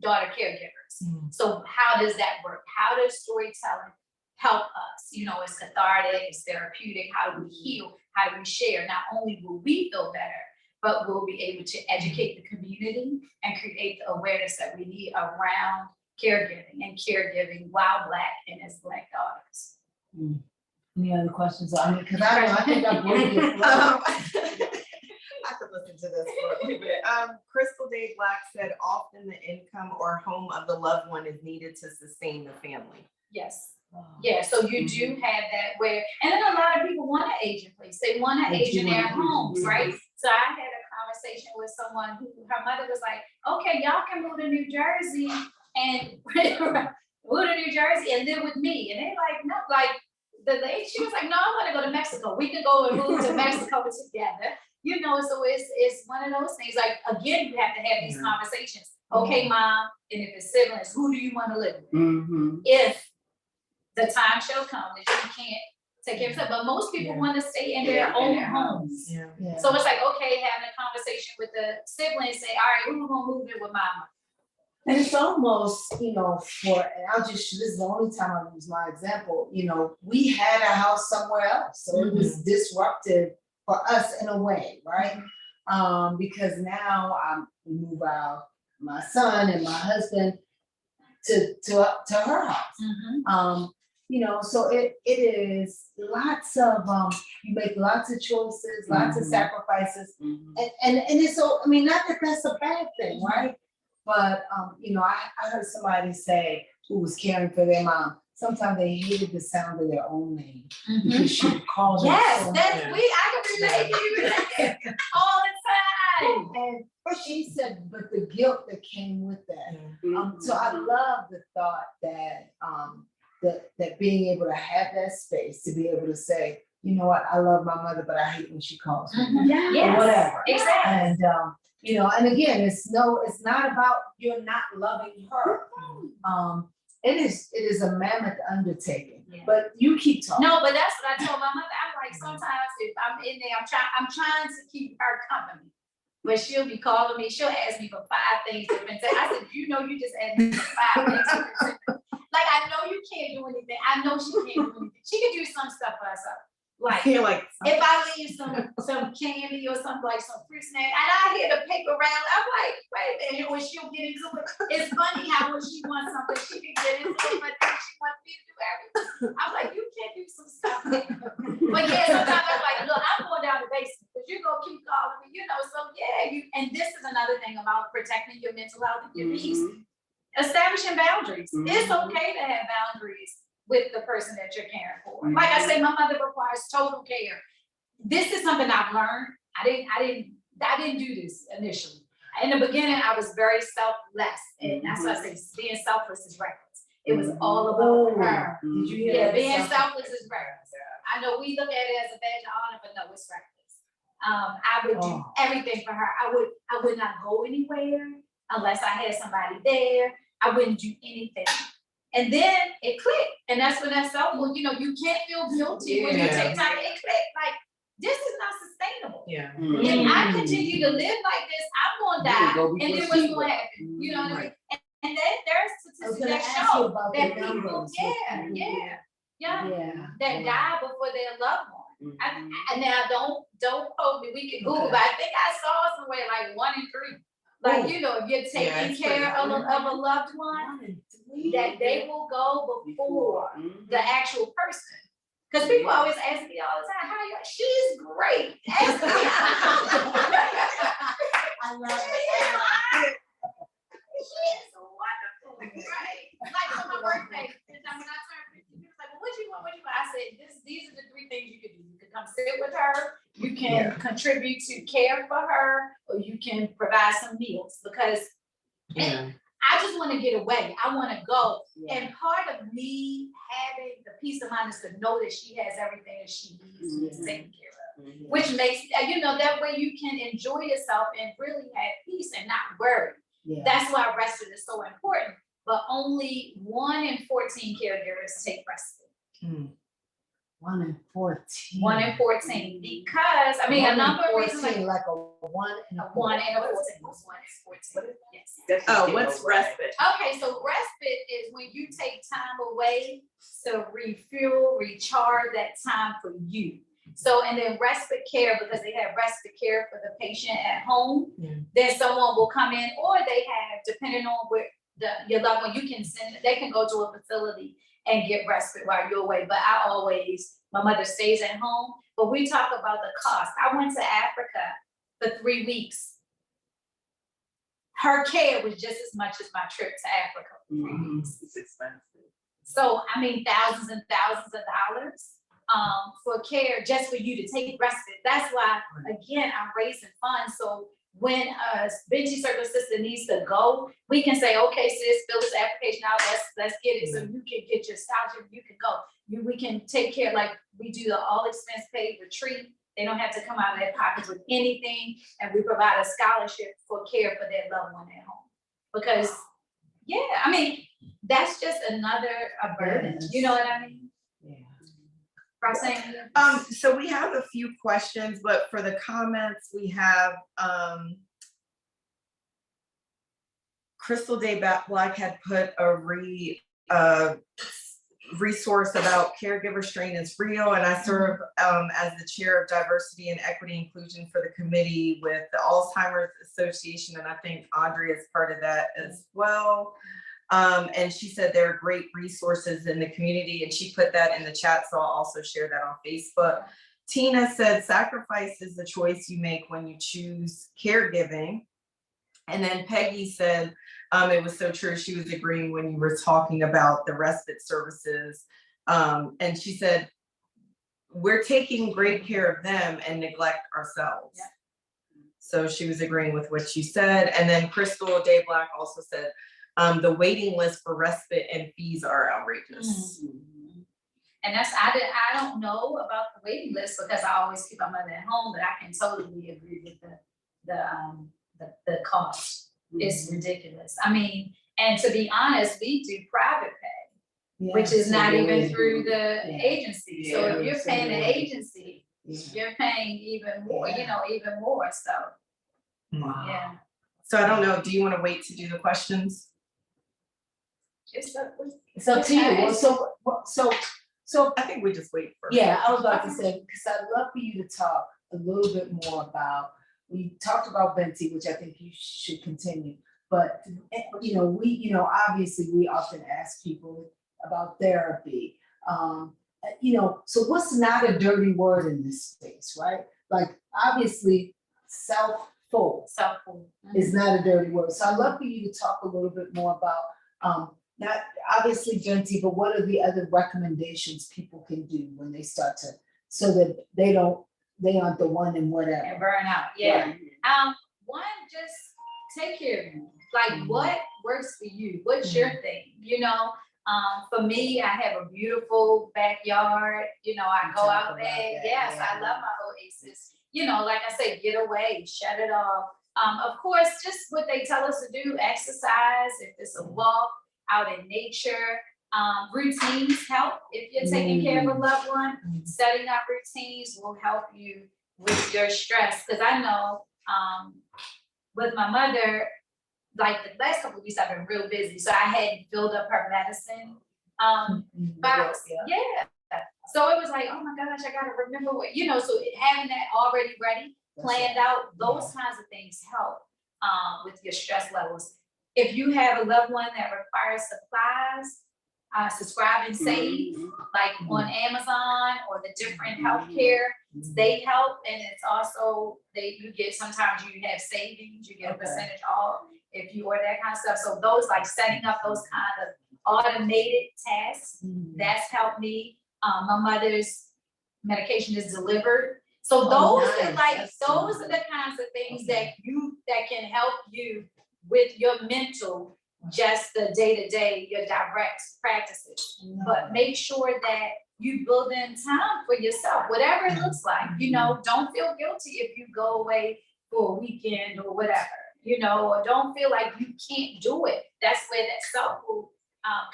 daughter caregivers. So how does that work? How does storytelling help us? It's cathartic, it's therapeutic. How do we heal? How do we share? Not only will we feel better, but we'll be able to educate the community and create the awareness that we need around caregiving while Black and as Black daughters. Any other questions? Because I think I'm going to get I could listen to this for a little bit. Crystal Day Black said, often the income or home of the loved one is needed to sustain the family. Yes. Yeah, so you do have that where, and then a lot of people want to age in place. They want to age in their homes, right? So I had a conversation with someone who, her mother was like, okay, y'all can move to New Jersey and live with me. And they like, no, like the lady, she was like, no, I want to go to Mexico. We can go and move to Mexico together. So it's one of those things. Like, again, you have to have these conversations. Okay, mom, and if it's siblings, who do you want to live with? If the time shall come that you can't take care of yourself, but most people want to stay in their own homes. So it's like, okay, having a conversation with the siblings, say, all right, who's gonna move in with mama? And it's almost, and this is the only time I use my example, we had a house somewhere else. So it was disruptive for us in a way, right? Because now we move out my son and my husband to her house. So it is lots of, you make lots of choices, lots of sacrifices. And it's so, not that that's a bad thing, right? But, I heard somebody say, who was caring for their mom, sometimes they hated the sound of their own name because she would call them. Yes, I can relate to you all the time. But she said, but the guilt that came with that. So I love the thought that, that being able to have that space to be able to say, you know what, I love my mother, but I hate when she calls me. Or whatever. Exactly. And and again, it's not about you're not loving her. It is a mammoth undertaking. But you keep talking. No, but that's what I told my mother. I'm like, sometimes if I'm in there, I'm trying to keep her company. But she'll be calling me, she'll ask me for 5 things different. I said, you just asked me for 5 things. Like, I know you can't do anything. I know she can't do anything. She can do some stuff for herself. Like, if I leave some candy or something, like some fruit snack, and I hear the paper rattle, I'm like, wait a minute, when she'll get into it. It's funny how when she wants something, she can get into it, but then she wants me to do everything. I'm like, you can't do some stuff. But yeah, sometimes I'm like, look, I'm going down the basement, because you're going to keep calling me, so yeah. And this is another thing about protecting your mental health and your peace. Establishing boundaries. It's okay to have boundaries with the person that you're caring for. Like I say, my mother requires total care. This is something I've learned. I didn't do this initially. In the beginning, I was very selfless. And that's why I say being selfless is reckless. It was all about her. Did you hear that? Being selfless is reckless. I know we look at it as a badge of honor, but no, it's reckless. I would do everything for her. I would not go anywhere unless I had somebody there. I wouldn't do anything. And then it clicked. And that's when that self, you can't feel guilty when you take time. It clicked. Like, this is not sustainable. Yeah. If I continue to live like this, I'm gonna die, go and before then what's she gonna will. happen? You know what I mean? Right. And then there's I was statistics gonna that ask you show about the that people, numbers. yeah, that Yeah. die before their loved one. Mhm. And now don't quote me, we can Google, but I think I saw somewhere like 1 in 3. Like, you know, if you're taking it's care pretty of a loved one, that they will go before Mhm. the actual person. Because people always ask me all the time, how you, she's great. Ask me. I love it. She is wonderful, right? Like for my birthday, when I turned 50, people was like, well, what you want? What you want? I said, these are the 3 things you can do. You can come sit with her, you can contribute to care for her, or you can provide some meals. Because Yeah. I just want to get away. I want to go. And part of me having the peace of mind is to know that she has everything that she needs to be taken care of. Mhm. Which makes, that way you can enjoy yourself and really have peace and not worry. Yeah. That's why respite is so important. But only 1 in 14 caregivers take respite. 1 in 14. 1 in 14, because, I mean, a number of reasons, like like a 1 in a 1 in 14, 1 in 14, yes. That's Oh, just what's getting away. respite? Okay, so respite is when you take time away to refuel, recharge that time for you. So, and then respite care, because they have respite care for the patient at home, then someone will come in, or they have, depending on where your loved one, you can send, they can go to a facility and get respite while you're away. But my mother stays at home, but we talk about the cost. I went to Africa for 3 weeks. Her care was just as much as my trip to Africa for 3 Mhm. weeks. It's expensive. So, I mean, thousands and thousands of dollars for care, just for you to take respite. That's why, again, I'm raising funds. So when a Benji Circle sister needs to go, we can say, okay, sis, fill this application out, let's get it. So you can get your scholarship, you can go. We can take care, like we do the all expense paid retreat. They don't have to come out of their pockets with anything. And we provide a scholarship for care for their loved one at home. Because, I mean, that's just another burden. Yes. You know what I mean? Yeah. Roxanne? So we have a few questions, but for the comments, we have Crystal Day Black had put a resource about caregiver strain is real, and I serve as the chair of diversity and equity inclusion for the committee with the Alzheimer's Association, and I think Andrea is part of that as well. And she said there are great resources in the community, and she put that in the chat, so I'll also share that on Facebook. Tina said sacrifice is the choice you make when you choose caregiving. And then Peggy said it was so true. She was agreeing when you were talking about the respite services. And she said, we're taking great care of them and neglect ourselves. Yeah. So she was agreeing with what you said. And then Crystal Day Black also said, the waiting list for respite and fees are outrageous. Mm-hmm. And I don't know about the waiting list because I always keep my mother at home, but I can totally agree with the cost. It's ridiculous. I mean, and to be honest, we do private pay, which is not even through the agency. So if you're paying the agency, you're paying even more, even more, so, yeah. So I don't know, do you want to wait to do the questions? It's up to you. Well, so I think we just wait for. yeah, I was about to say, because I'd love for you to talk a little bit more about, we talked about Venti, which I think you should continue, but obviously we often ask people about therapy. So what's not a dirty word in this space, right? Like obviously self-full is not a dirty word. So I'd love for you to talk a little bit more about not obviously Venti, but what are the other recommendations people can do when they start to, so that they aren't the one and whatever. And burn out, yeah. One, just take care of you. Like what works for you? What's your thing? For me, I have a beautiful backyard. I go out there. Yes, I love my oasis. Like I say, get away, shut it off. Of course, just what they tell us to do, exercise, if it's a walk out in nature. Routines help if you're taking care of a loved one. Setting up routines will help you with your stress. Cause I know, with my mother, like the last couple of weeks I've been real busy. So I had filled up her medicine, box. Yeah. So it was like, oh my gosh, I gotta remember what, so having that already ready, planned out, those kinds of things help, with your stress levels. If you have a loved one that requires supplies, subscribe and save, like on Amazon or the different healthcare, they help. And it's also, you get, sometimes you have savings, you get a percentage off if you order that kind of stuff. So those, like setting up those kind of automated tasks, that's helped me. My mother's medication is delivered. So those are like, those are the kinds of things that can help you with your mental, just the day-to-day, your direct practices. But make sure that you build in time for yourself, whatever it looks like. Don't feel guilty if you go away for a weekend or whatever, or don't feel like you can't do it. That's where that self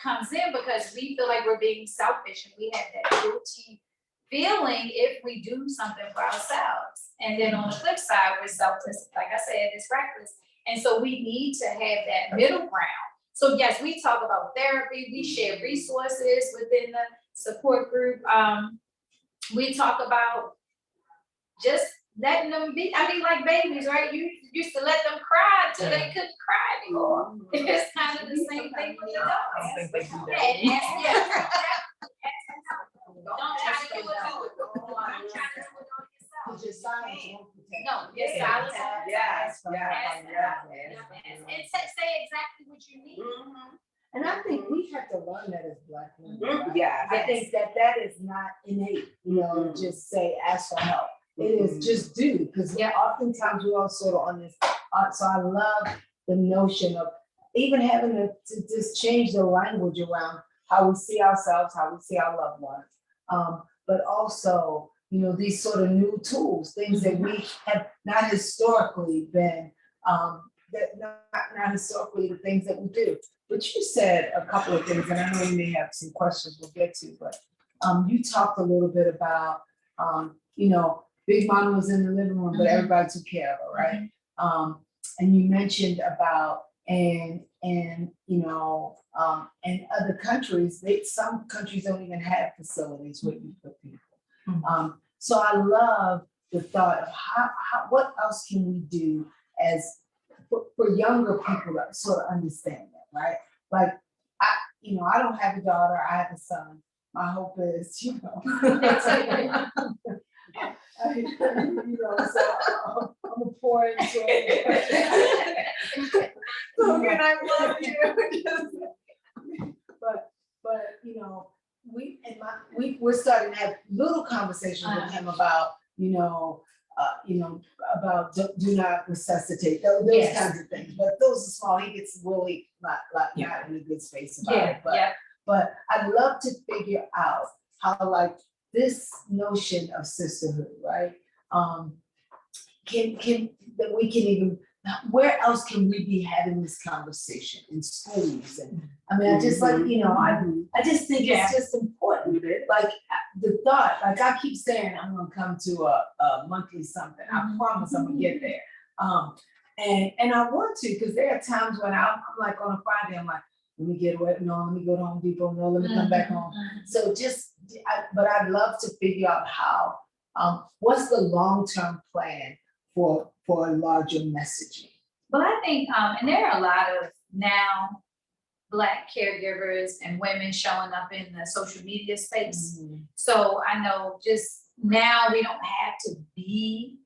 comes in, because we feel like we're being selfish and we have that guilty feeling if we do something for ourselves. And then on the flip side, we're selfless, like I said, it's reckless. And so we need to have that middle ground. So yes, we talk about therapy, we share resources within the support group. We talk about just letting them be, like babies, right? You used to let them cry till they couldn't cry anymore. It's kind of the same thing with the dogs. Don't try to do it all. Don't try to do it all yourself. Your silence won't protect. No, your silence. Yes. And say exactly what you need. And I think we have to learn that as Black women. Right? Yeah. I think that is not innate, just say, ask for help. It is just do, because oftentimes we're all sort of on this. So I love the notion of even having to just change the language around how we see ourselves, how we see our loved ones. But also, these sort of new tools, things that we have not historically been, not historically the things that we do. But you said a couple of things, and I know we may have some questions we'll get to, but you talked a little bit about, Big Mama was in the living room, but everybody took care of her, right? And you mentioned about, and other countries, some countries don't even have facilities where you put people. So I love the thought of how what else can we do as for younger people to sort of understand that, right? Like I don't have a daughter, I have a son. My hope is, so I'm a pour into it. So can I love you? But we're starting to have little conversations with him about, about do not resuscitate, those kinds of things. But those are small. He gets really not in a good space about it. But I'd love to figure out how, like, this notion of sisterhood, right? Can that we can even, where else can we be having this conversation in schools? And I just like, I just think it's just important. Like the thought, like I keep saying, I'm gonna come to a monthly something. I promise I'm gonna get there. And I want to, because there are times when I'm like on a Friday, I'm like, let me get away, no, let me go to Home Depot, no, let me come back home. So but I'd love to figure out how, what's the long-term plan for a larger messaging? Well, I think, and there are a lot of now Black caregivers and women showing up in the social media space. So I know just now we don't have to be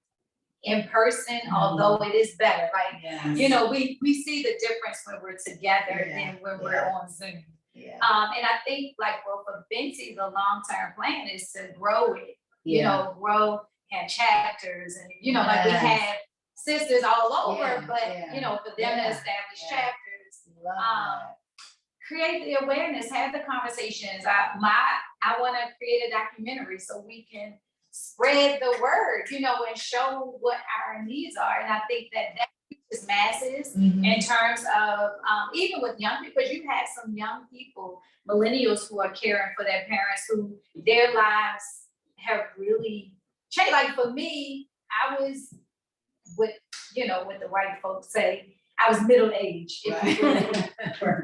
in person, although it is better. Like, we see the difference when we're together than when we're on Zoom. And I think for Binti, the long-term plan is to grow it, grow and chapters and, we have sisters all over, but, for them to establish chapters, create the awareness, have the conversations. I want to create a documentary so we can spread the word, and show what our needs are. And I think that just masses Mhm. in terms of, even with young people, because you have some young people, millennials who are caring for their parents who their lives have really changed. Like for me, I was with, what the white folks say, I was middle-aged. if you will.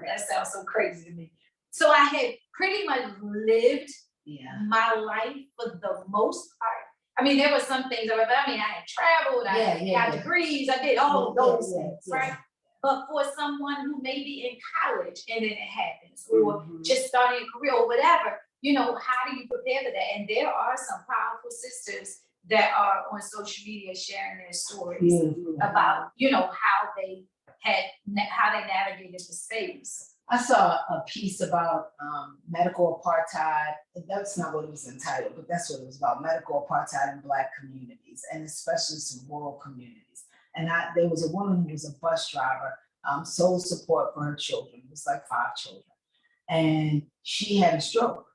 That sounds so crazy to me. So I had pretty much lived Yeah. my life for the most part. I mean, there were some things, I had traveled, I got degrees, I did all of those things, right? But for someone who may be in college and then it happens, or just starting a career or whatever, how do you prepare for that? And there are some powerful sisters that are on social media sharing their stories about, how they navigated the space. I saw a piece about medical apartheid. That's not what it was entitled, but that's what it was about, medical apartheid in Black communities, and especially some rural communities. And there was a woman who was a bus driver, sole support for her children. It was like 5 children. And she had a stroke.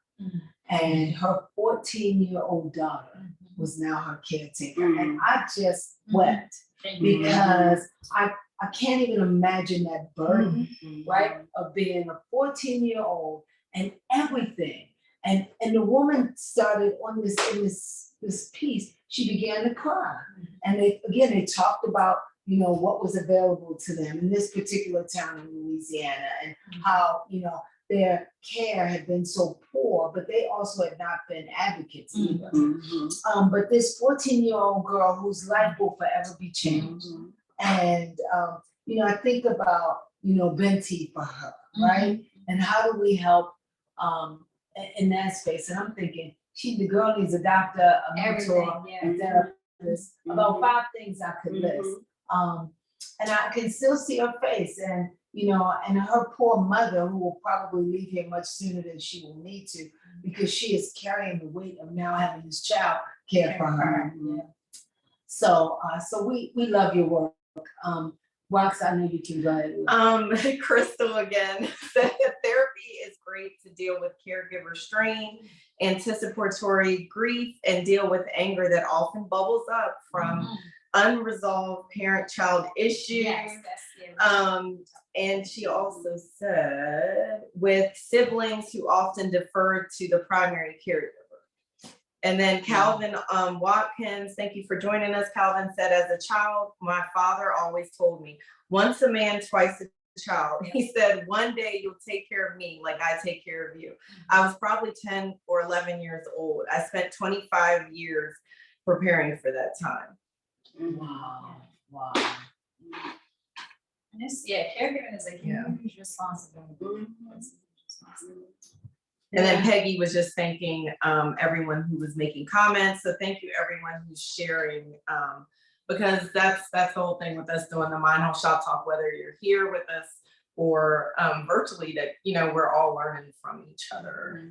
And her 14-year-old daughter was now her caretaker. And I just wept because I can't even imagine that burden, right, of being a 14-year-old and everything. And the woman started on this piece. She began to cry, and they talked about what was available to them in this particular town in Louisiana, and how their care had been so poor, but they also had not been advocates either. But this 14-year-old girl whose life will forever be changed. And I think about Benti for her, right? And how do we help in that space? And I'm thinking, the girl needs a doctor, a mentor, a therapist. About 5 things I could list. And I can still see her face, and and her poor mother, who will probably leave here much sooner than she will need to, because she is carrying the weight of now having this child care for her. So we love your work. Rox, I know you can go ahead. Crystal again said therapy is great to deal with caregiver strain, anticipatory grief, and deal with anger that often bubbles up from unresolved parent-child issues. And she also said with siblings who often defer to the primary caregiver. And then Calvin Watkins, thank you for joining us. Calvin said, as a child, my father always told me, once a man, twice a child. He said, one day you'll take care of me like I take care of you. I was probably 10 or 11 years old. I spent 25 years preparing for that time. Wow. And caregiving is a huge responsibility. And then Peggy was just thanking everyone who was making comments. So thank you everyone who's sharing, because that's the whole thing with us doing the Mind Health Shop Talk, whether you're here with us or virtually, that we're all learning from each other.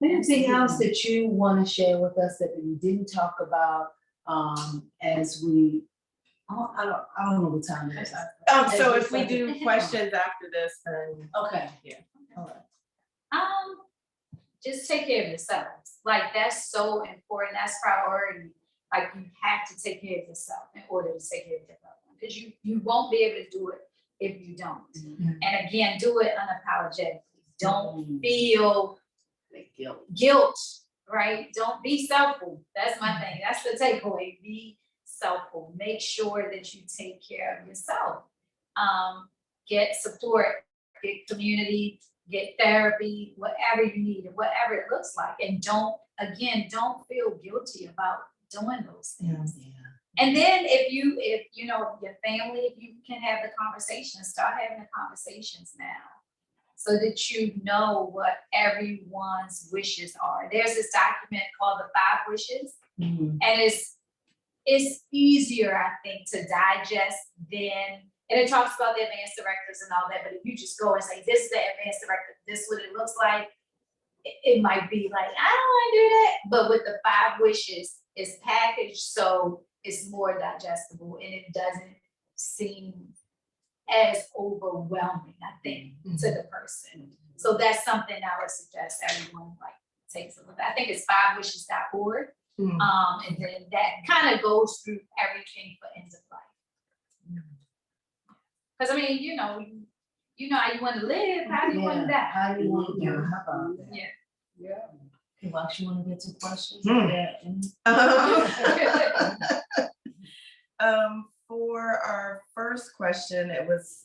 Anything else that you want to share with us that we didn't talk about as we? I don't know what time it is. So if we do questions after this, then okay. All right. Just take care of yourselves. Like, that's so important. That's priority. Like, you have to take care of yourself in order to take care of your loved one, because you won't be able to do it if you don't. And again, do it unapologetically. Don't feel guilt, right? Don't be selfful. That's my thing. That's the takeaway. Be selfful. Make sure that you take care of yourself. Get support, get community, get therapy, whatever you need and whatever it looks like. And don't feel guilty about doing those things. And then if your family, if you can have the conversation, start having the conversations now, so that you know what everyone's wishes are. There's this document called the 5 Wishes, and it's easier, I think, to digest than. And it talks about the advanced directives and all that, but if you just go and say, this is the advanced directive, this is what it looks like, it might be like, I don't want to do that. But with the 5 wishes, it's packaged so it's more digestible and it doesn't seem as overwhelming, I think, to the person. So that's something I would suggest everyone takes a look at. I think it's 5wishes.org. And then that kind of goes through everything for end of life. Cause I mean, you know how you wanna live, how do you wanna die? How do you want to do? How about that? Yeah. Yeah. Okay, Rox, you wanna get to questions? Hmm. Yeah. For our first question,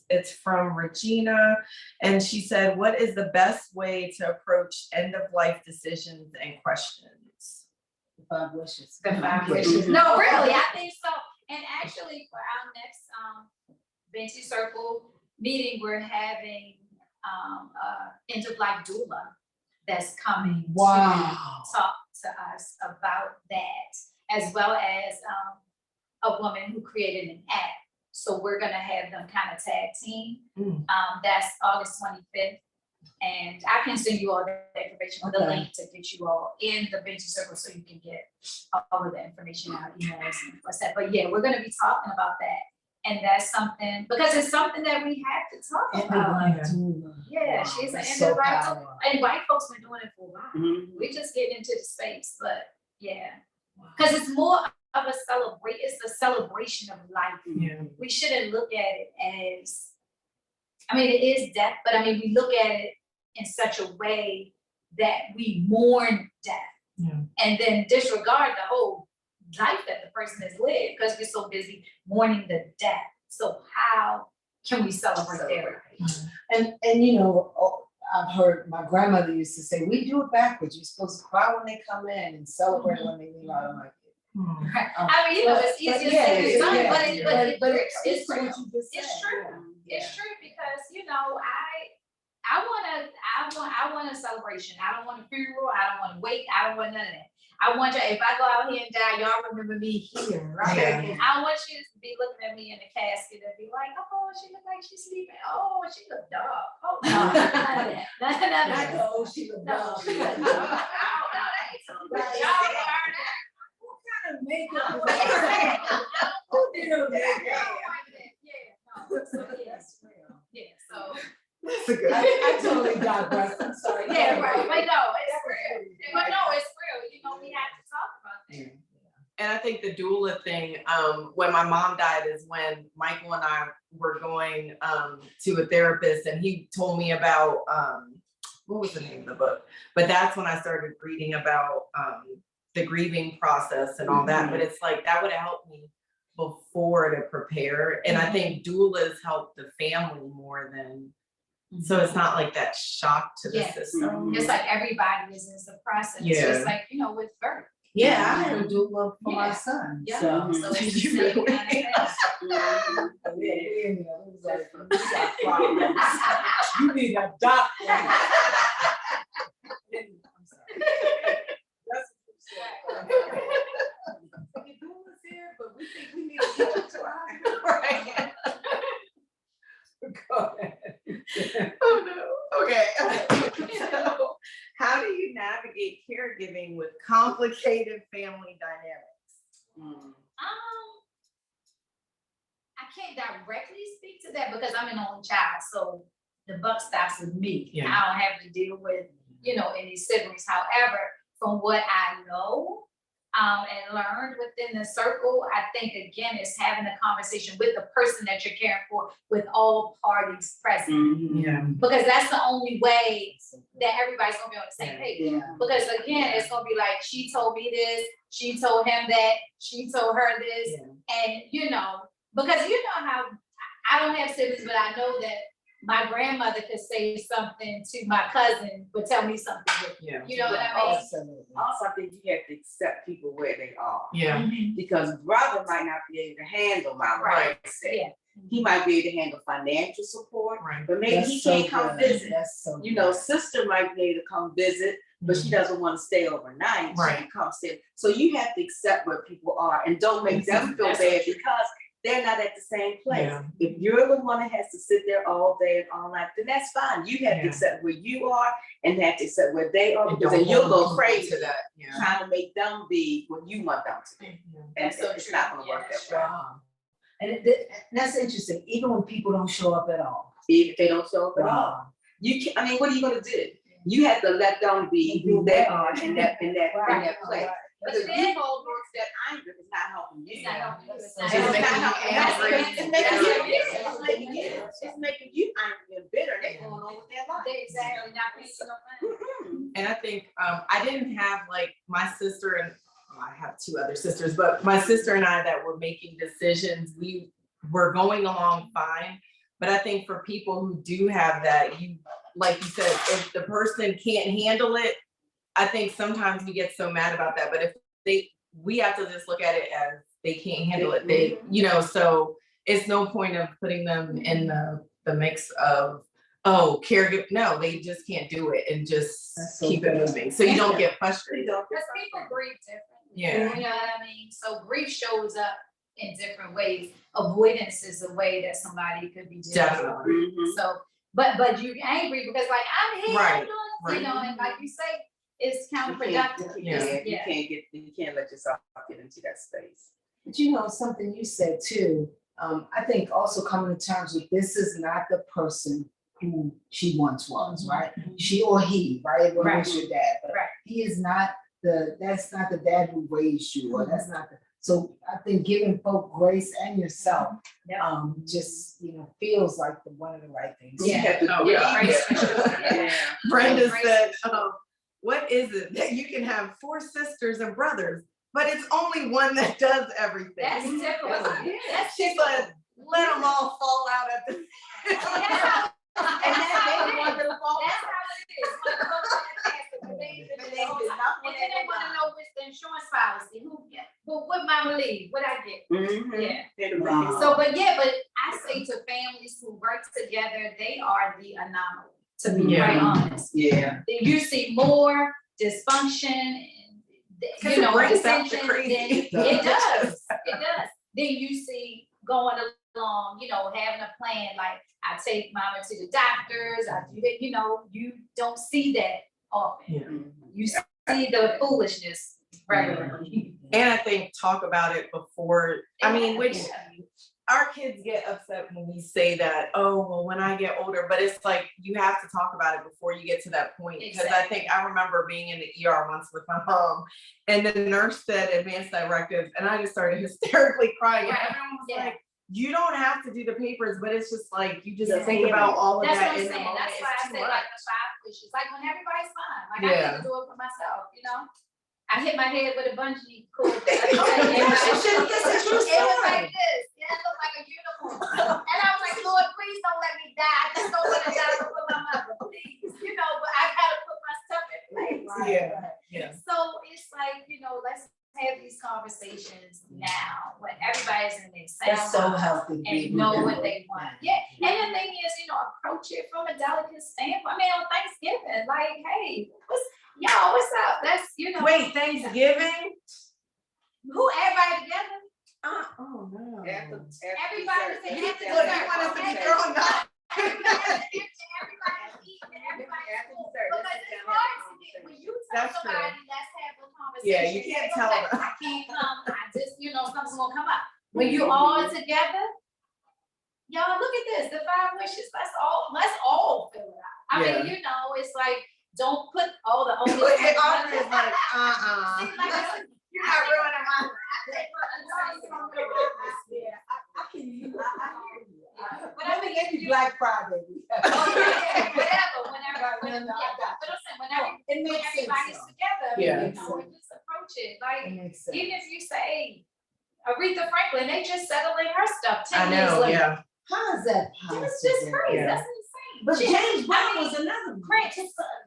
it's from Regina, and she said, "What is the best way to approach end of life decisions and questions?" The 5 wishes. The 5 wishes. No, really, I think so. And actually, for our next Vinci Circle meeting, we're having end of life doula that's coming Wow. to talk to us about that, as well as a woman who created an app. So we're gonna have them kind of tag team. That's August 25th. And I can send you all the information, the Okay. link to get you all in the Vinci Circle so you can get all of the information out, emails and what's that. But yeah, we're gonna be talking about that. And that's something, because it's something that we have to talk End of about. life doula. Yeah, Wow, she's an that's end so of life doula. powerful. And white folks been doing it for a while. We just getting into the space, but yeah. Cause it's more of a it's a celebration of life. Yeah. We shouldn't look at it as, I mean, it is death, but I mean, we look at it in such a way that we mourn death. Yeah. And then disregard the whole life that the person has lived because we're so busy mourning the death. So how can we celebrate their life? And you know, I've heard my grandmother used to say, we do it backwards. You're supposed to cry when they come in and celebrate when they leave out. I'm like, I mean, you know, it's easier said than done, but it's true. what you just It's said. true. Yeah. It's true because, you know, I want a celebration. I don't want a funeral. I don't want to wake. I don't want none of that. I want you, if I go out here and die, y'all remember me here, right? Yeah. I want you to be looking at me in the casket and be like, oh, she look like she's sleeping. Oh, she look dark. Oh, no, none of that. None of Not that. the old she looked No, dumb. she look dark. No, that ain't something. Right. Y'all are that. What kind of makeup? I was don't that? want Who did her that. makeup? Yeah, so. That's a good. I totally digressed. I'm sorry. Yeah, right, but no, it's real. But no, it's real, you know, we have to talk about that. And I think the doula thing, when my mom died is when Michael and I were going to a therapist and he told me about, what was the name of the book? But that's when I started reading about the grieving process and all that. But it's like, that would have helped me before to prepare. And I think doulas help the family more than, so it's not like that shock to the Yes. system. It's like everybody is in the process, Yeah. just like, you know, with birth. Yeah, I had to do love for my Yeah. son. Yeah, So. so it's the same kind of thing. It was like, you got problems. You need a doctor. I'm sorry. That's what you said. The doula's here, but we think we need to get you to a hospital. Right. Go ahead. Oh no. Okay. So, how do you navigate caregiving with complicated family dynamics? I can't directly speak to that because I'm an only child, so the buck stops with me. Yeah. I don't have to deal with, you know, any siblings. However, from what I know, and learned within the circle, I think again, it's having a conversation with the person that you're caring for, with all parties present. Yeah. Because that's the only way that everybody's gonna be on the same page. Yeah. Because again, it's gonna be like, she told me this, she told him that, she told her this, and you know, because you know how, I don't have siblings, but I know that my grandmother could say something to my cousin, but tell me something different. Yeah. You know what I mean? Absolutely. Also, I think you have to accept people where they are. Yeah. Because brother might not be able to handle my Right. mindset. Yeah. He might be able to handle financial support, Right. but maybe That's he so can't come good. visit. That's so You know, good. sister might be able to come visit, but she doesn't want to stay overnight. She Right. can come stay. So you have to accept where people are and don't make them feel That's bad so true. because they're not at the same place. Yeah. If you're the one that has to sit there all day and all night, then that's fine. You have to Yeah. accept where you are and have to accept where they are, And because don't then you'll hold go people crazy to that. Yeah. trying to make them be what you want them to be. And That's so it's true. not gonna Yeah, work that's that way. Wow. And that's interesting, even when people don't show up at all. If they don't show up at all, Wow. you can, I mean, what are you gonna do? You have to let them be who they are in that place. Right. But Because then, you hold on to that anger, it's not helping you. it's not helping you, it's It's not just helping making you. you And that's angry. the- It's making you, Yeah. it's making you angry and bitter, they going on with their life. They exactly not paying no mind. And I think I didn't have like my sister and well, I have two other sisters, but my sister and I that were making decisions, we were going along fine. But I think for people who do have that, you, like you said, if the person can't handle it, I think sometimes we get so mad about that. But if we have to just look at it as they can't handle it. They, so it's no point of putting them in the mix of, oh, caregiver. No, they just can't do it and just keep it moving. So you don't get frustrated. Because people grieve differently. Yeah. You know what I mean? So grief shows up in different ways. Avoidance is a way that somebody could be dealing Definitely. with. So, but you're angry because like, I'm here, I'm Right, doing, you know, and like you say, it's counterproductive. Yeah. You can't let yourself get into that space. But you know, something you said too, I think also coming to terms with this is not the person who she once was, right? She or he, right? Well, Right. it's your dad, but Right. he is not that's not the dad who raised you, or that's not the, so I think giving folk grace and yourself, Yeah. just, feels like one of the right things. Yeah. You have to- Oh, Yeah. yeah. Grace for sure. Yeah. Brenda Grace said, for sure. what is it that you can have 4 sisters and brothers, but it's only one that does everything? That's typical. That's She's like, let them all fall out at the. And that's they want to fall That's out. how it is. When it goes to that pastor, but they- But they did not And want then they wanna know what's the insurance policy, what mama leave, what I get. Yeah. Wow. So, but I say to families who work together, they are the anomaly, to be Yeah. quite honest. Yeah. You see more dysfunction and, 'Cause it brings out the dissension crazy. than- it does, it does. Then you see going along, having a plan, like I take mama to the doctors, I do that, you don't see that often. You see the foolishness regularly. And I think talk about it before, which our kids get upset when we say that, oh, well, when I get older, but it's like, you have to talk about it before you get to that point. Because I think I remember being in the ER once with my mom and the nurse said advanced directives and I just started hysterically crying. And Right. everyone was Yeah. like, you don't have to do the papers, but it's just like, you just Yeah. think about all of That's that what I'm in the saying, moment. that's why I It's say too like much. the 5 wishes, like when everybody's fine, like I Yeah. need to do it for myself, I hit my head with a bungee cord. This is a true It was story. like this, it looked like a unicorn, and I was like, Lord, please don't let me die, I just don't wanna die for my mother, please, but I gotta put my stuff in place. Yeah. So it's like, let's have these conversations now, when everybody's in their That's so sound healthy. and know what they want. Yeah, and the thing is, approach it from a delicate standpoint. I mean, on Thanksgiving, like, hey, what's up? Let's, Wait, Thanksgiving? who everybody together? Oh, no. Everybody said You after want dessert. us to be Okay. throwing up? Everybody's eating, everybody's full. Because it's hard to get, when you tell That's true. somebody, let's have a conversation. Yeah, you can't they tell go, them. I can't come, I just, something's gonna come up. When you all together, y'all, look at this, the 5 wishes, let's all fill it out. I mean, it's like, don't put all the onus. And Audrey is like, See, like, you're not ruining my. But I mean, Maybe Black Friday. whenever, but I'm saying, whenever It makes sense. everybody's though. together, Yeah. just approach it, like, It makes sense. even if you say, Aretha Franklin, they just settling her stuff I 10 years know, later. yeah. How is that possible? That's just crazy, Yeah. that's insane. But She- James Brown I mean, was another one. Prince,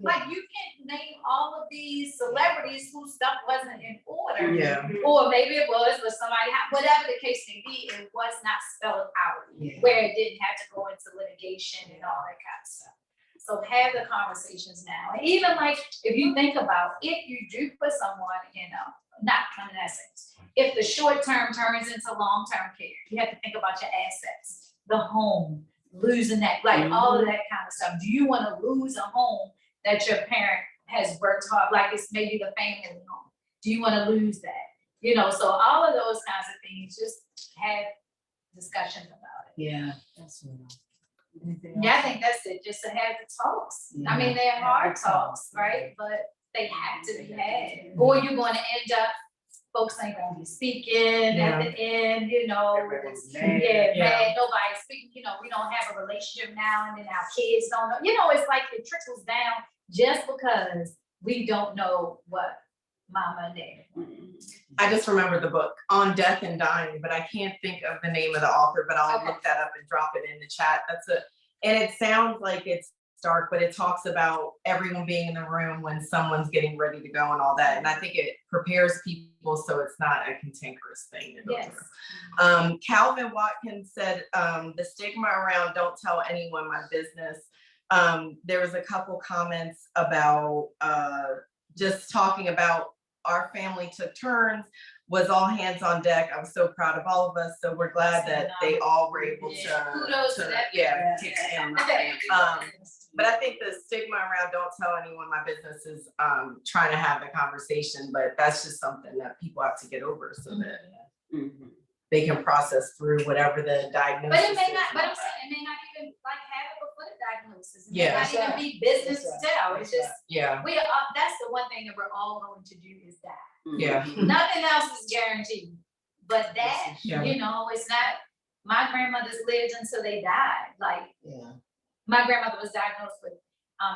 like, you can name all of these celebrities whose stuff wasn't in order. Yeah. Or maybe it was, but somebody, whatever the case may be, it was not spelled out, Yeah. where it didn't have to go into litigation and all that kind of stuff. So have the conversations now. And even like, if you think about, if you do put someone in not in that sense, if the short term turns into long-term care, you have to think about your assets, the home, losing that, like all of that kind of stuff. Do you want to lose a home that your parent has worked hard, like it's maybe the family home? Do you want to lose that? So all of those kinds of things, just have discussions about it. Yeah, that's what. Yeah, I think that's it, just to have the talks. I mean, they're hard talks, right? But they have to be had, or you're gonna end up, folks ain't gonna be speaking at the end, you know. It's- Yeah, man, nobody's speaking, you know, we don't have a relationship now, and then our kids don't know, you know, it's like it trickles down just because we don't know what mama and dad. I just remember the book On Death and Dying, but I can't think of the name of the author, but I'll Okay. look that up and drop it in the chat. And it sounds like it's dark, but it talks about everyone being in the room when someone's getting ready to go and all that. And I think it prepares people so it's not a cantankerous thing to go Yes. through. Calvin Watkins said, the stigma around don't tell anyone my business. There was a couple comments about just talking about our family took turns, was all hands on deck. I was so proud of all of us. So we're glad that they all were able Yeah. to, Kudos to that. yeah, take a stand on our family. But I think the stigma around don't tell anyone my business is trying to have a conversation, but that's just something that people have to get over so that they can process through whatever the diagnosis But it may is not, and but all I'm that. saying, it may not even like have it before the diagnosis. It Yeah. may not even be business to That's right. tell, it's just, Yeah, we, that's the one thing that we're all going to do is die. yeah. Nothing else is guaranteed, but that, Yeah. you know, it's not, my grandmothers lived until they died, like, Yeah. my grandmother was diagnosed with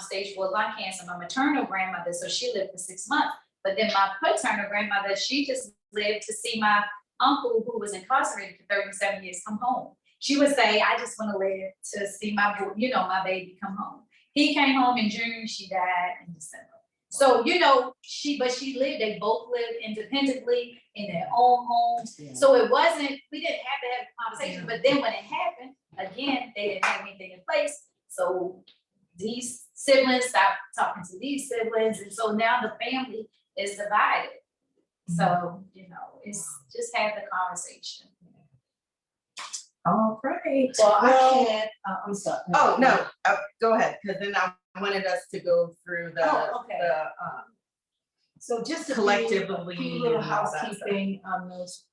stage 4 lung cancer, my maternal grandmother, so she lived for 6 months. But then my paternal grandmother, she just lived to see my uncle, who was incarcerated for 37 years, come home. She would say, I just want to live to see my, you know, my baby come home. He came home in June, she died in December. So, you know, they both lived independently in their own homes. Yeah. So it wasn't, we didn't have to have a conversation, but then when it happened, again, they didn't have anything in place. So these siblings stopped talking to these siblings, and so now the family is divided. So, you know, it's just have the conversation. All right. Well, I can't, I'm sorry. Oh, no, go ahead, because then I wanted us to go through the, Oh, okay. So just a collectively few little and all that stuff. housekeeping on those.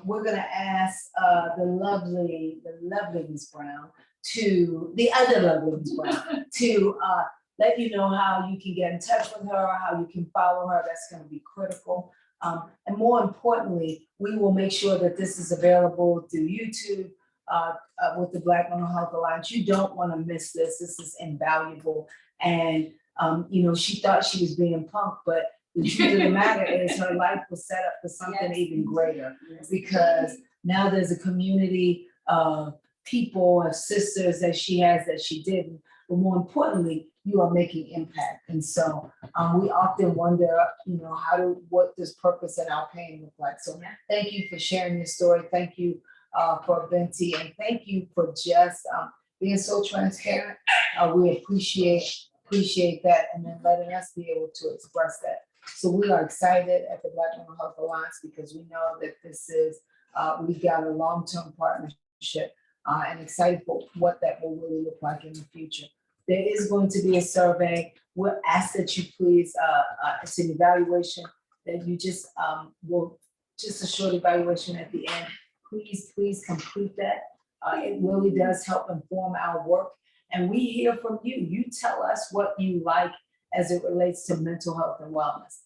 We're gonna ask the lovely Miss Brown the other lovely Miss Brown to let you know how you can get in touch with her, how you can follow her. That's gonna be critical. And more importantly, we will make sure that this is available through YouTube with the Black Mental Health Alliance. You don't want to miss this. This is invaluable. And you know, she thought she was being punked, but the truth of the matter is her life was set up for something even greater, because now there's a community of people, of sisters that she has that she didn't, but more importantly, you are making impact. And so we often wonder, you know, what does purpose in our pain look like? So thank you for sharing your story. Thank you for Venti, and thank you for just being so transparent. We appreciate that, and then letting us be able to express that. So we are excited at the Black Mental Health Alliance because we know that this is, we've got a long-term partnership and excited for what that will really look like in the future. There is going to be a survey. We'll ask that you please, it's an evaluation that you just just a short evaluation at the end. Please complete that. It really does help inform our work. And we hear from you. You tell us what you like as it relates to mental health and wellness.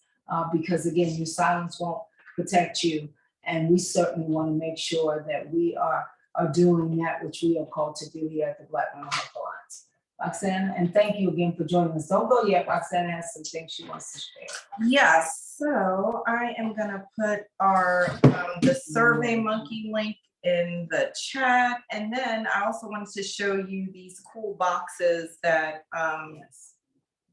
Because again, your silence won't protect you. And we certainly want to make sure that we are doing that which we are called to do here at the Black Mental Health Alliance. Roxana, and thank you again for joining us. Don't go yet. Roxana has some things she wants to share. Yes, so I am gonna put the Survey Monkey link in the chat. And then I also wanted to show you these cool boxes that,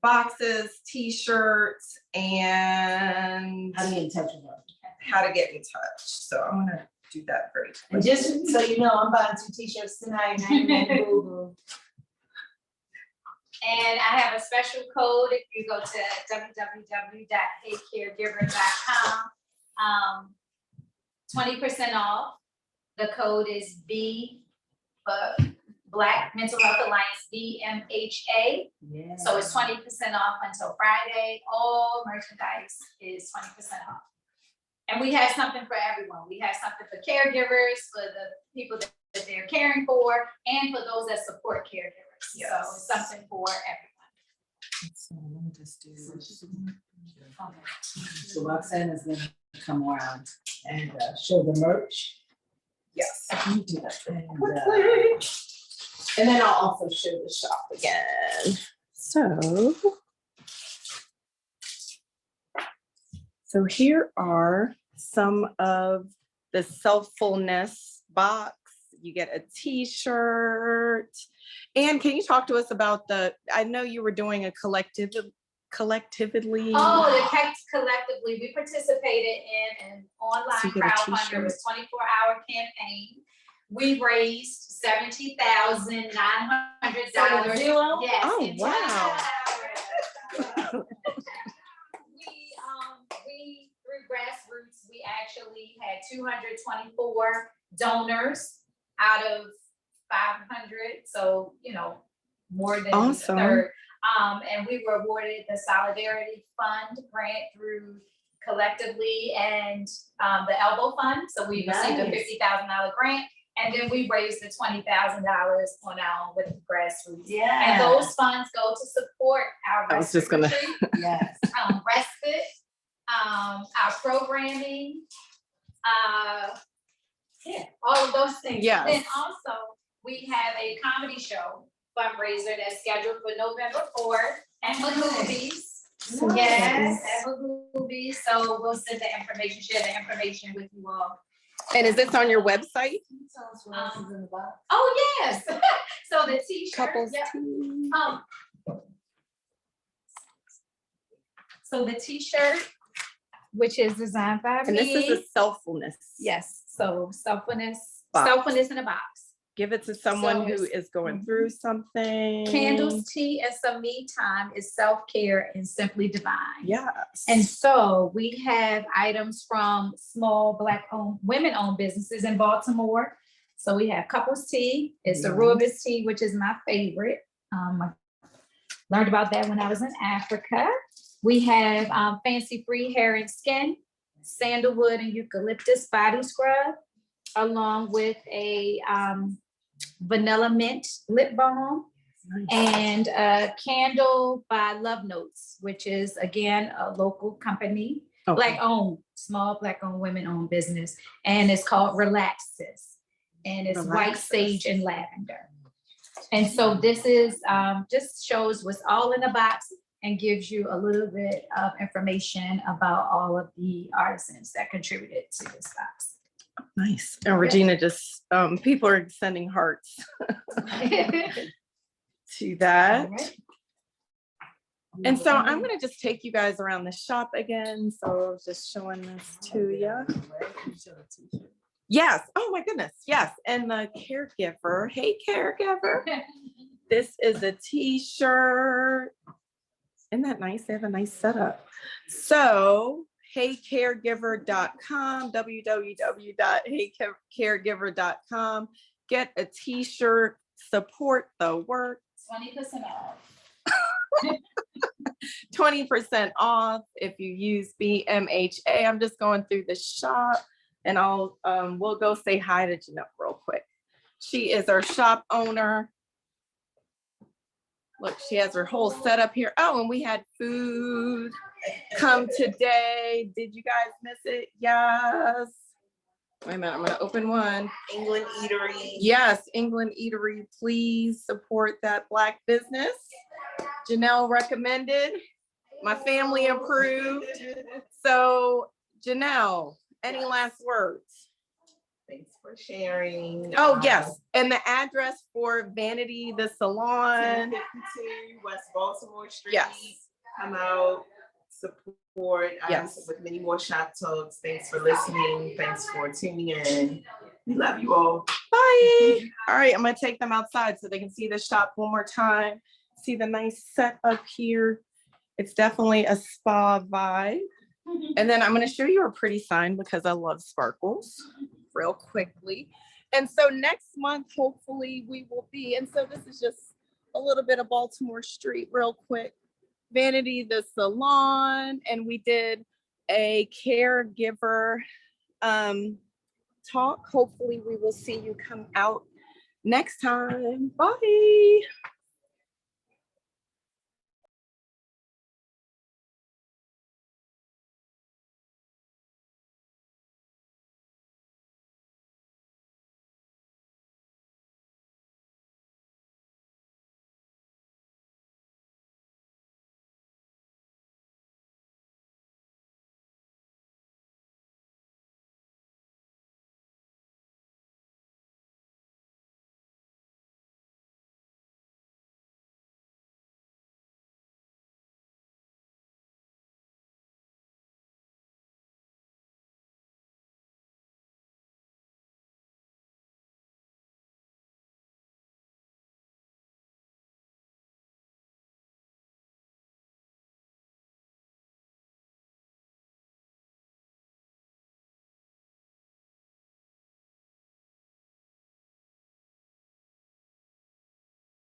boxes, t-shirts, and How do you get in touch with her? how to get in touch. So I'm gonna do that very quickly. And just so you know, I'm buying 2 t-shirts tonight. And And I have a special code if you go to www.heycaregiver.com. 20% off. The code is B for Black Mental Health Alliance, BMHA. yeah. So it's 20% off until Friday. All merchandise is 20% off. And we have something for everyone. We have something for caregivers, for the people that they're caring for, and for those that support caregivers. So Yes. it's something for everyone. So let me just do. So Roxanne is gonna come around and show the merch. Yes. Let me do that. And then I'll also show the shop again. So here are some of the Selffulness box. You get a t-shirt. And can you talk to us about I know you were doing a collectively. Collectively, we participated in an So online you get a crowdfunder, t-shirt. it was 24-hour campaign. We raised $70,900. Yes. Oh, in 24 wow. hours. We through grassroots, we actually had 224 donors out of 500, so more than Awesome. a third. And we were awarded the Solidarity Fund grant through Collectively and the Elbow Fund. So we received a $50,000 grant, and then we raised the $20,000 on our own with the grassroots. Yeah. And those funds go to support our I was just gonna- retreat, Yes. respite, our programming, all of those things. Yes. Then also, we have a comedy show fundraiser that's scheduled for November 4th at Magoobies. Yes, at Magoobies. So we'll send the information, share the information with you all. And is this on your website? Oh, yes. So the t-shirt. Couples yeah. tea. So the t-shirt, Which is designed by And this me. is a Selffulness. Yes, so selfness Box. in a box. Give it to someone So who it's- is going through something. Candles, tea, and some me time is self-care and simply divine. Yes. And so we have items from small Black-owned, women-owned businesses in Baltimore. So we have Couples Tea, it's a Nice. rooibos tea, which is my favorite. I learned about that when I was in Africa. We have Fancy Free Hair and Skin, sandalwood and eucalyptus body scrub, along with a vanilla mint lip balm, and a candle by Love Notes, which is again a local company, Okay. Black-owned, small Black-owned, women-owned business, and it's called Relaxes, and it's white Relaxes. sage and lavender. And so this is just shows what's all in the box and gives you a little bit of information about all of the artisans that contributed to this box. Nice. And Regina just, people are sending hearts to that. All right. And so I'm gonna just take you guys around the shop again. So I was just showing this to you. Yes. Oh my goodness. Yes. And the caregiver. Hey, caregiver. This is a t-shirt. Isn't that nice? They have a nice setup. So heycaregiver.com, www.heycaregiver.com. Get a t-shirt, support the work. 20% off. 20% off if you use BMHA. I'm just going through the shop and we'll go say hi to Jeanette real quick. She is our shop owner. Look, she has her whole setup here. Oh, and we had food come today. Did you guys miss it? Yes. Wait a minute, I'm gonna open one. England Eatery. Yes, England Eatery, please support that Black business. Janelle recommended, my family approved. So Janelle, any last words? Thanks for sharing. Oh, yes, and the address for Vanity, the salon. 1052 West Baltimore Street. Yes. Come out, support. Yes. With many more shop talks. Thanks for listening. Thanks for tuning in. We love you all. Bye. All right, I'm gonna take them outside so they can see the shop one more time. See the nice set up here. It's definitely a spa vibe. And then I'm gonna show you a pretty sign because I love sparkles real quickly. And so next month, hopefully we will be, and so this is just a little bit of Baltimore Street real quick. Vanity, the salon, and we did a caregiver talk. Hopefully we will see you come out next time. Bye.